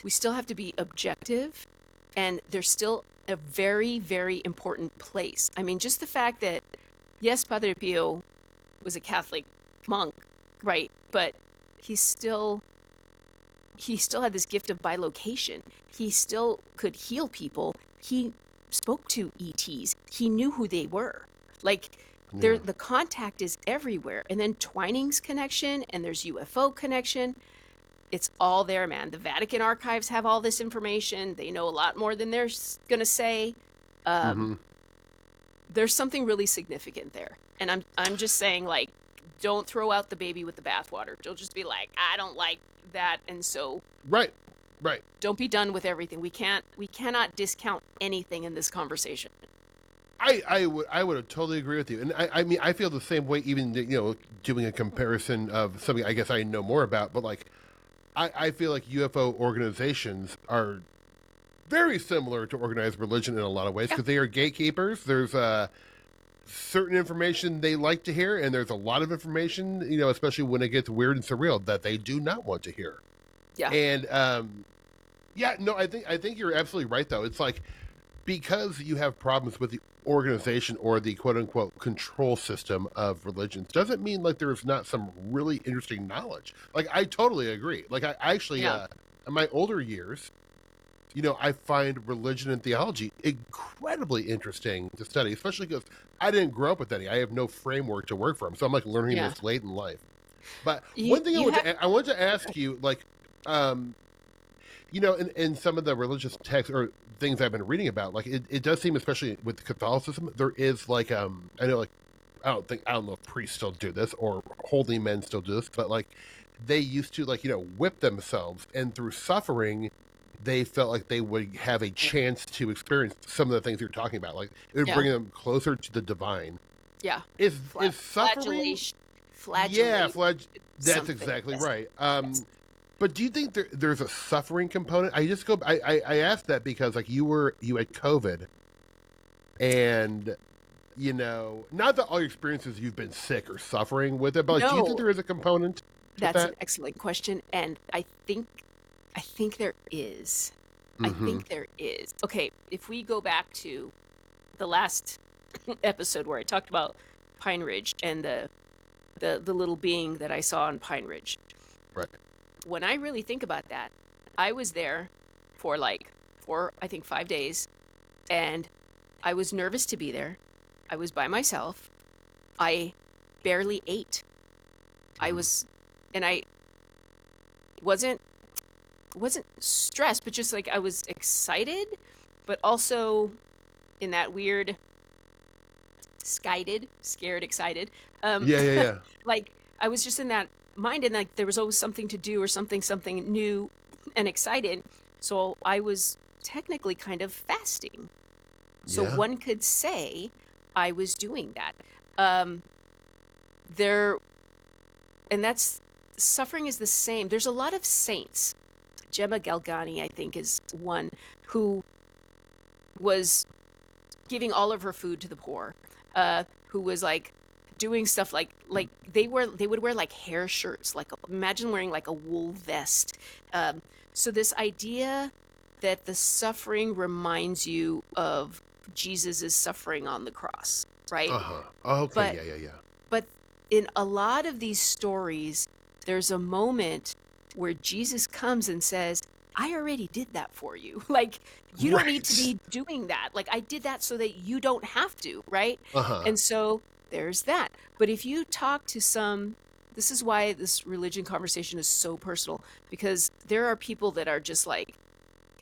we still have to be objective, and there's still a very, very important place. I mean, just the fact that, yes, Padre Pio was a Catholic monk, right? But he still had this gift of bilocation. He still could heal people. He spoke to ETs. He knew who they were. Like, the contact is everywhere. And then Twining's connection, and there's UFO connection. It's all there, man. The Vatican archives have all this information. They know a lot more than they're going to say. There's something really significant there. And I'm just saying, like, don't throw out the baby with the bathwater. Don't just be like, I don't like that, and so right. Don't be done with everything. We cannot discount anything in this conversation. I would totally agree with you, and I mean I feel the same way. Even doing a comparison of something I guess I know more about, but like I feel like UFO organizations are very similar to organized religion in a lot of ways because they are gatekeepers. There's certain information they like to hear, and there's a lot of information, especially when it gets weird and surreal, that they do not want to hear. Yeah. And I think you're absolutely right though. It's like, because you have problems with the organization or the quote unquote control system of religions doesn't mean like there's not some really interesting knowledge. Like, I totally agree. Like, I actually in my older years, I find religion and theology incredibly interesting to study, especially because I didn't grow up with any. I have no framework to work from, so I'm like learning this late in life. But one thing I wanted to ask you, like, in some of the religious texts or things I've been reading about, like it does seem, especially with Catholicism, there is like I know, like, I don't know if priests still do this or holy men still do this, but like they used to, like, whip themselves, and through suffering they felt like they would have a chance to experience some of the things you're talking about. Like, it would bring them closer to the divine. Yeah. Is suffering? Flagellation. That's exactly right. But do you think there's a suffering component? I asked that because, like, you had COVID, and not that all your experiences you've been sick or suffering with it, but like, do you think there is a component to That's that? an excellent question, and I think there is. Mm-hmm. I think there is. Okay, if we go back to the last episode where I talked about Pine Ridge and the little being that I saw on Pine Ridge. Right. When I really think about that, I was there for like 5 days, and I was nervous to be there. I was by myself. I barely ate. I wasn't stressed, but just like I was excited, but also in that weird scared, excited. Yeah. Like, I was just in that mind, and like there was always something to do or something new and excited. So I was technically kind of fasting. So one could say I was doing that. And that's, suffering is the same. There's a lot of saints. Gemma Galgani, I think, is one who was giving all of her food to the poor, who was like doing stuff like they would wear like hair shirts, like imagine wearing like a wool vest. So this idea that the suffering reminds you of Jesus's suffering on the cross, right? Okay, But in a lot of these stories, there's a moment where Jesus comes and says, I already did that for you. Like, you don't need to be doing that. Like, I did that so that you don't have to, right? And so there's that. But if you talk to this is why this religion conversation is so personal, because there are people that are just like,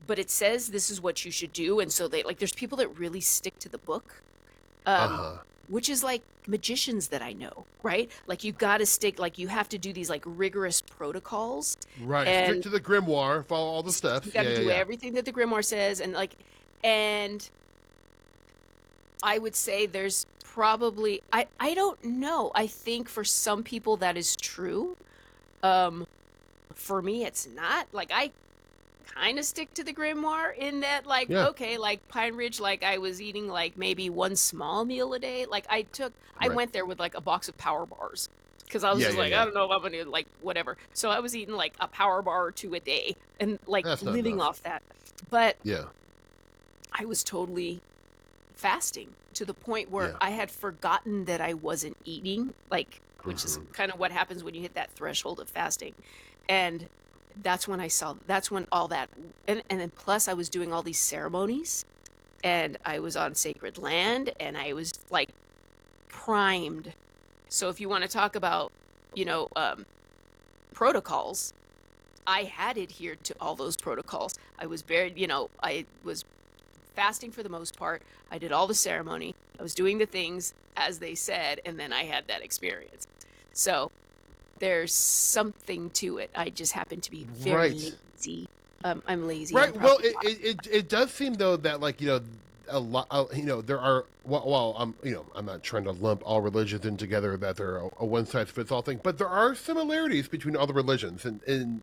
but it says this is what you should do. And so there's people that really stick to the book. Which is like magicians that I know, right? Like, you got to stick, like, you have to do these like rigorous protocols. Right. Stick to the grimoire, follow all the steps. You got to do everything that the grimoire says. And I would say there's probably, I don't know. I think for some people that is true. For me, it's not. Like, I kind of stick to the grimoire in that, like, okay, like Pine Ridge, like I was eating like maybe one small meal a day. Like, I went there with like a box of Power Bars because I was I don't know if I'm gonna, like, whatever. So I was eating like a Power Bar or two a day and like living off that. But I was totally fasting to the point where I had forgotten that I wasn't eating, like, which is kind of what happens when you hit that threshold of fasting. And that's when all that, and then plus I was doing all these ceremonies, and I was on sacred land, and I was like primed. So if you want to talk about, protocols, I had adhered to all those protocols. I was I was fasting for the most part. I did all the ceremony. I was doing the things as they said, and then I had that experience. So there's something to it. I just happen to be very lazy. I'm lazy. Right. Well, it does seem though that, like, a lot, there are, well, I'm not trying to lump all religions in together that they're a one size fits all thing, but there are similarities between all the religions, and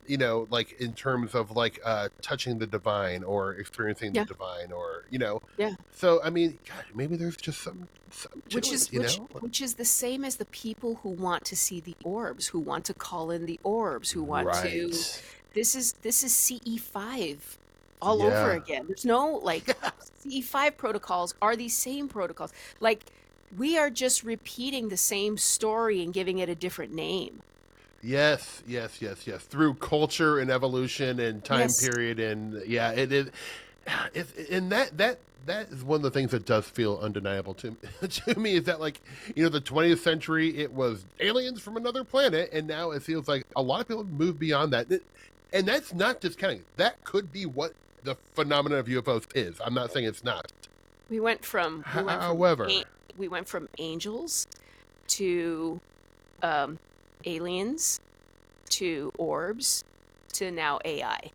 like in terms of like touching the divine or experiencing the Yeah. divine, or Yeah. So I mean, God, maybe there's just some to Which it, is which is the same as the people who want to see the orbs, who want to call in the orbs, who want to. Right. This is CE5 all over Yeah. again. There's no like CE5 protocols are these same protocols. Like we are just repeating the same story and giving it a different name. Yes, yes, yes, yes. Through culture and evolution and time Yes. period, and yeah, and that is one of the things that does feel undeniable to to me, is that, like, the 20th century, it was aliens from another planet, and now it feels like a lot of people have moved beyond that. And that's not discounting. That could be what the phenomenon of UFOs is. I'm not saying it's not. We went from However, we went from angels to aliens to orbs to now AI.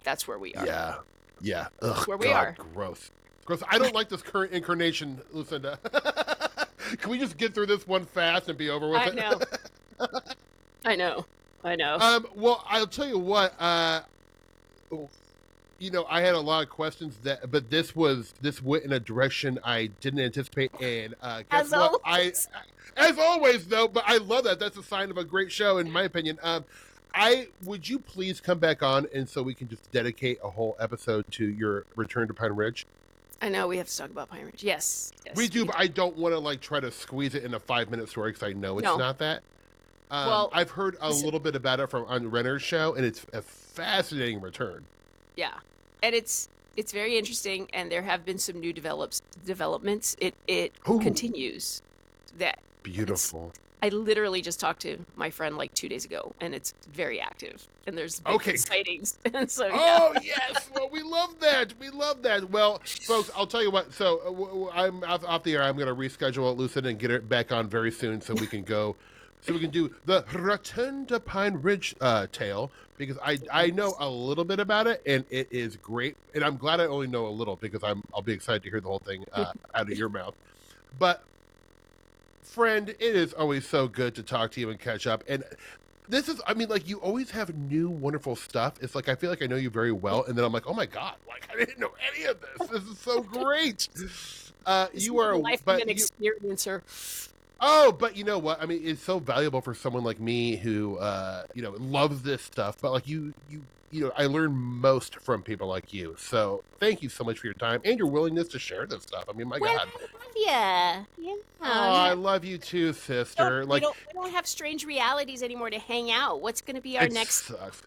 That's where we are. yeah, yeah. Ugh, where we God, are. gross. Gross. I don't like this current incarnation, Lucinda. Can we just get through this one fast and be over with I it? know. I know. Well, I'll tell you what. I had a lot of questions but this went in a direction I didn't anticipate, and guess As what? always. As always, though. But I love that. That's a sign of a great show, in my opinion. Would you please come back on, and so we can just dedicate a whole episode to your return to Pine Ridge? I know we have to talk about Pine Ridge. Yes. We do, but I don't want to try to squeeze it in a 5-minute story, because I know it's not that. Well, I've heard a little bit about it on Renner's show, and it's a fascinating return. Yeah, and it's very interesting, and there have been some new developments. It Ooh. continues. That Beautiful. I literally just talked to my friend like 2 days ago, and it's very active, and there's big sightings. And so, Oh, yes. Well, we love that. We love that. Well, folks, I'll tell you what. So I'm off the air. I'm going to reschedule it, Lucinda, and get it back on very soon, so we can go. So we can do the Return to Pine Ridge tale, because I know a little bit about it, and it is great. And I'm glad I only know a little, because I'll be excited to hear the whole thing out of your mouth. But, friend, it is always so good to talk to you and catch up. And this is, you always have new wonderful stuff. It's like I feel like I know you very well, and then I'm like, oh my God, I didn't know any of this. This is so great. You are a lifetime experiencer. Oh, but you know what? It's so valuable for someone like me who, loves this stuff. But I learn most from people like you. So thank you so much for your time and your willingness to share this stuff. My God. I love ya. Yeah. Oh, I love you too, sister. We don't have strange realities anymore to hang out. What's going to be our next sucks.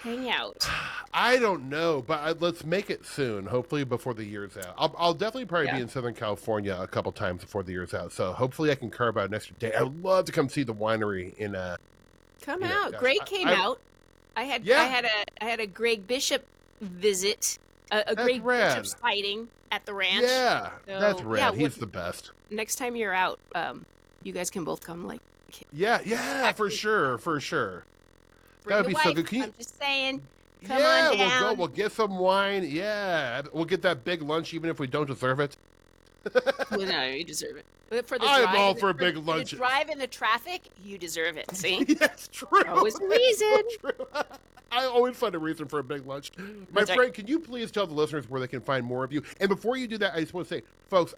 hangout? I don't know, but let's make it soon. Hopefully before the year's out. I'll definitely probably be in Southern California a couple times before the year's out. So hopefully I can carve out an extra day. I'd love to come see the winery in. Come out. Greg came out. I had a Greg Bishop visit. A Greg Bishop sighting at the ranch. Yeah, so, that's rad. He's the best. Next time you're out, you guys can both come. Yeah, for sure. That would be so good. I'm just saying. Come on down. We'll go. We'll get some wine. Yeah, we'll get that big lunch, even if we don't deserve it. Well, no, you deserve it. For the I'm drive, all for a big lunch. The drive in the traffic, you deserve it. See? Yes, true. Always a reason. True. I always find a reason for a big lunch. My friend, can you please tell the listeners where they can find more of you? And before you do that, I just want to say, folks,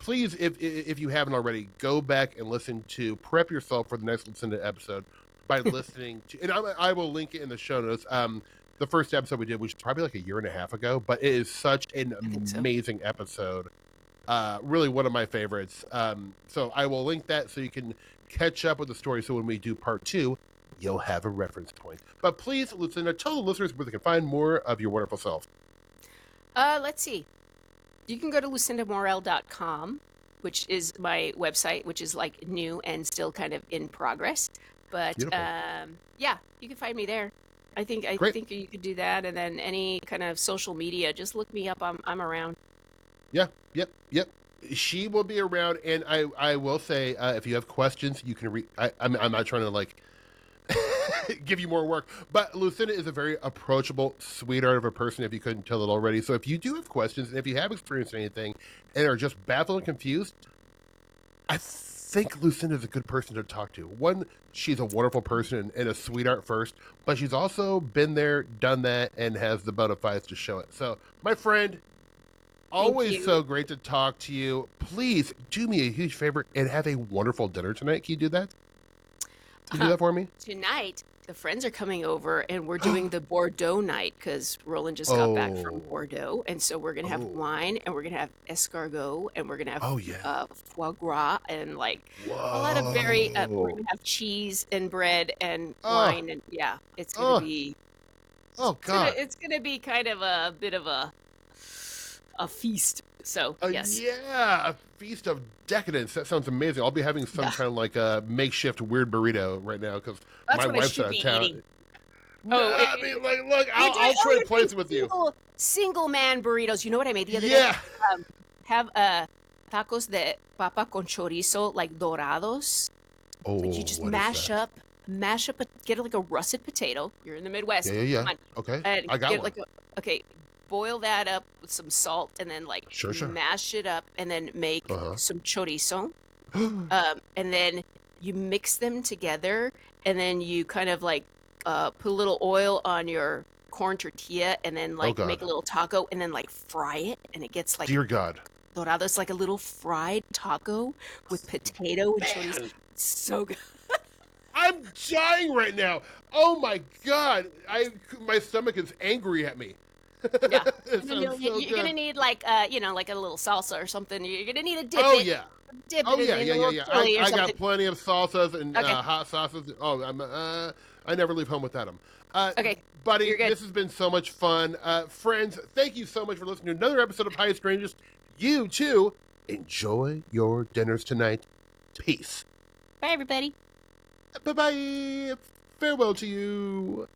please, if you haven't already, go back and listen to Prep Yourself for the next Lucinda episode by listening to, and I will link it in the show notes. The first episode we did, which was probably like a year and a half ago, but it is such an amazing episode. Really one of my favorites. So I will link that so you can catch up with the story. So when we do part 2, you'll have a reference point. But please, Lucinda, tell the listeners where they can find more of your wonderful self. Let's see. You can go to lucindamorel.com, which is my website, which is like new and still kind of in progress. But yeah, you can find me there. I think you could do that, and then any kind of social media, just look me up. I'm around. Yeah, yep. She will be around, and I will say, if you have questions, you can I'm not trying to give you more work. But Lucinda is a very approachable, sweetheart of a person, if you couldn't tell it already. So if you do have questions, and if you have experienced anything and are just baffled and confused, I think Lucinda is a good person to talk to. One, she's a wonderful person and a sweetheart first, but she's also been there, done that, and has the bona fides to show it. So, my friend, always so great to talk to you. Please do me a huge favor and have a wonderful dinner tonight. Can you do that? Can you do that for me? Tonight, the friends are coming over, and we're doing the Bordeaux night because Roland just got back from Bordeaux, and so we're gonna have wine, and we're gonna have escargot, and we're gonna have foie gras, and like a lot of very. We're gonna have cheese and bread and wine, and it's gonna be. Oh God! It's gonna be kind of a bit of a feast. So yes. Yeah, a feast of decadence. That sounds amazing. I'll be having some kind of like a makeshift weird burrito right now because my wife's out of town. Eating. No, I mean, like, look, I'll try to place it with you. Single man burritos. You know what I made the other day? Have tacos de papa con chorizo, like dorados. Oh, like you just mash up, get like a russet potato. You're in the Midwest. Yeah. Okay, and I got one. Boil that up with some salt and then like mash it up and then make some chorizo. And then you mix them together and then you kind of like put a little oil on your corn tortilla and then like make a little taco and then like fry it and it gets like dear God. Dorado. It's like a little fried taco with potato and chorizo. It's so good. I'm dying right now. Oh my God. My stomach is angry at me. Yeah, you're gonna need like like a little salsa or something. You're gonna need a dip. Yeah. Dip it in a little chili or I something. got plenty of salsas and hot sauces. Oh, I never leave home without them. Okay, buddy, this has been so much fun. Friends, thank you so much for listening to another episode of Highest Strangest. You too, enjoy your dinners tonight. Peace. Bye, everybody. Bye bye. Farewell to you.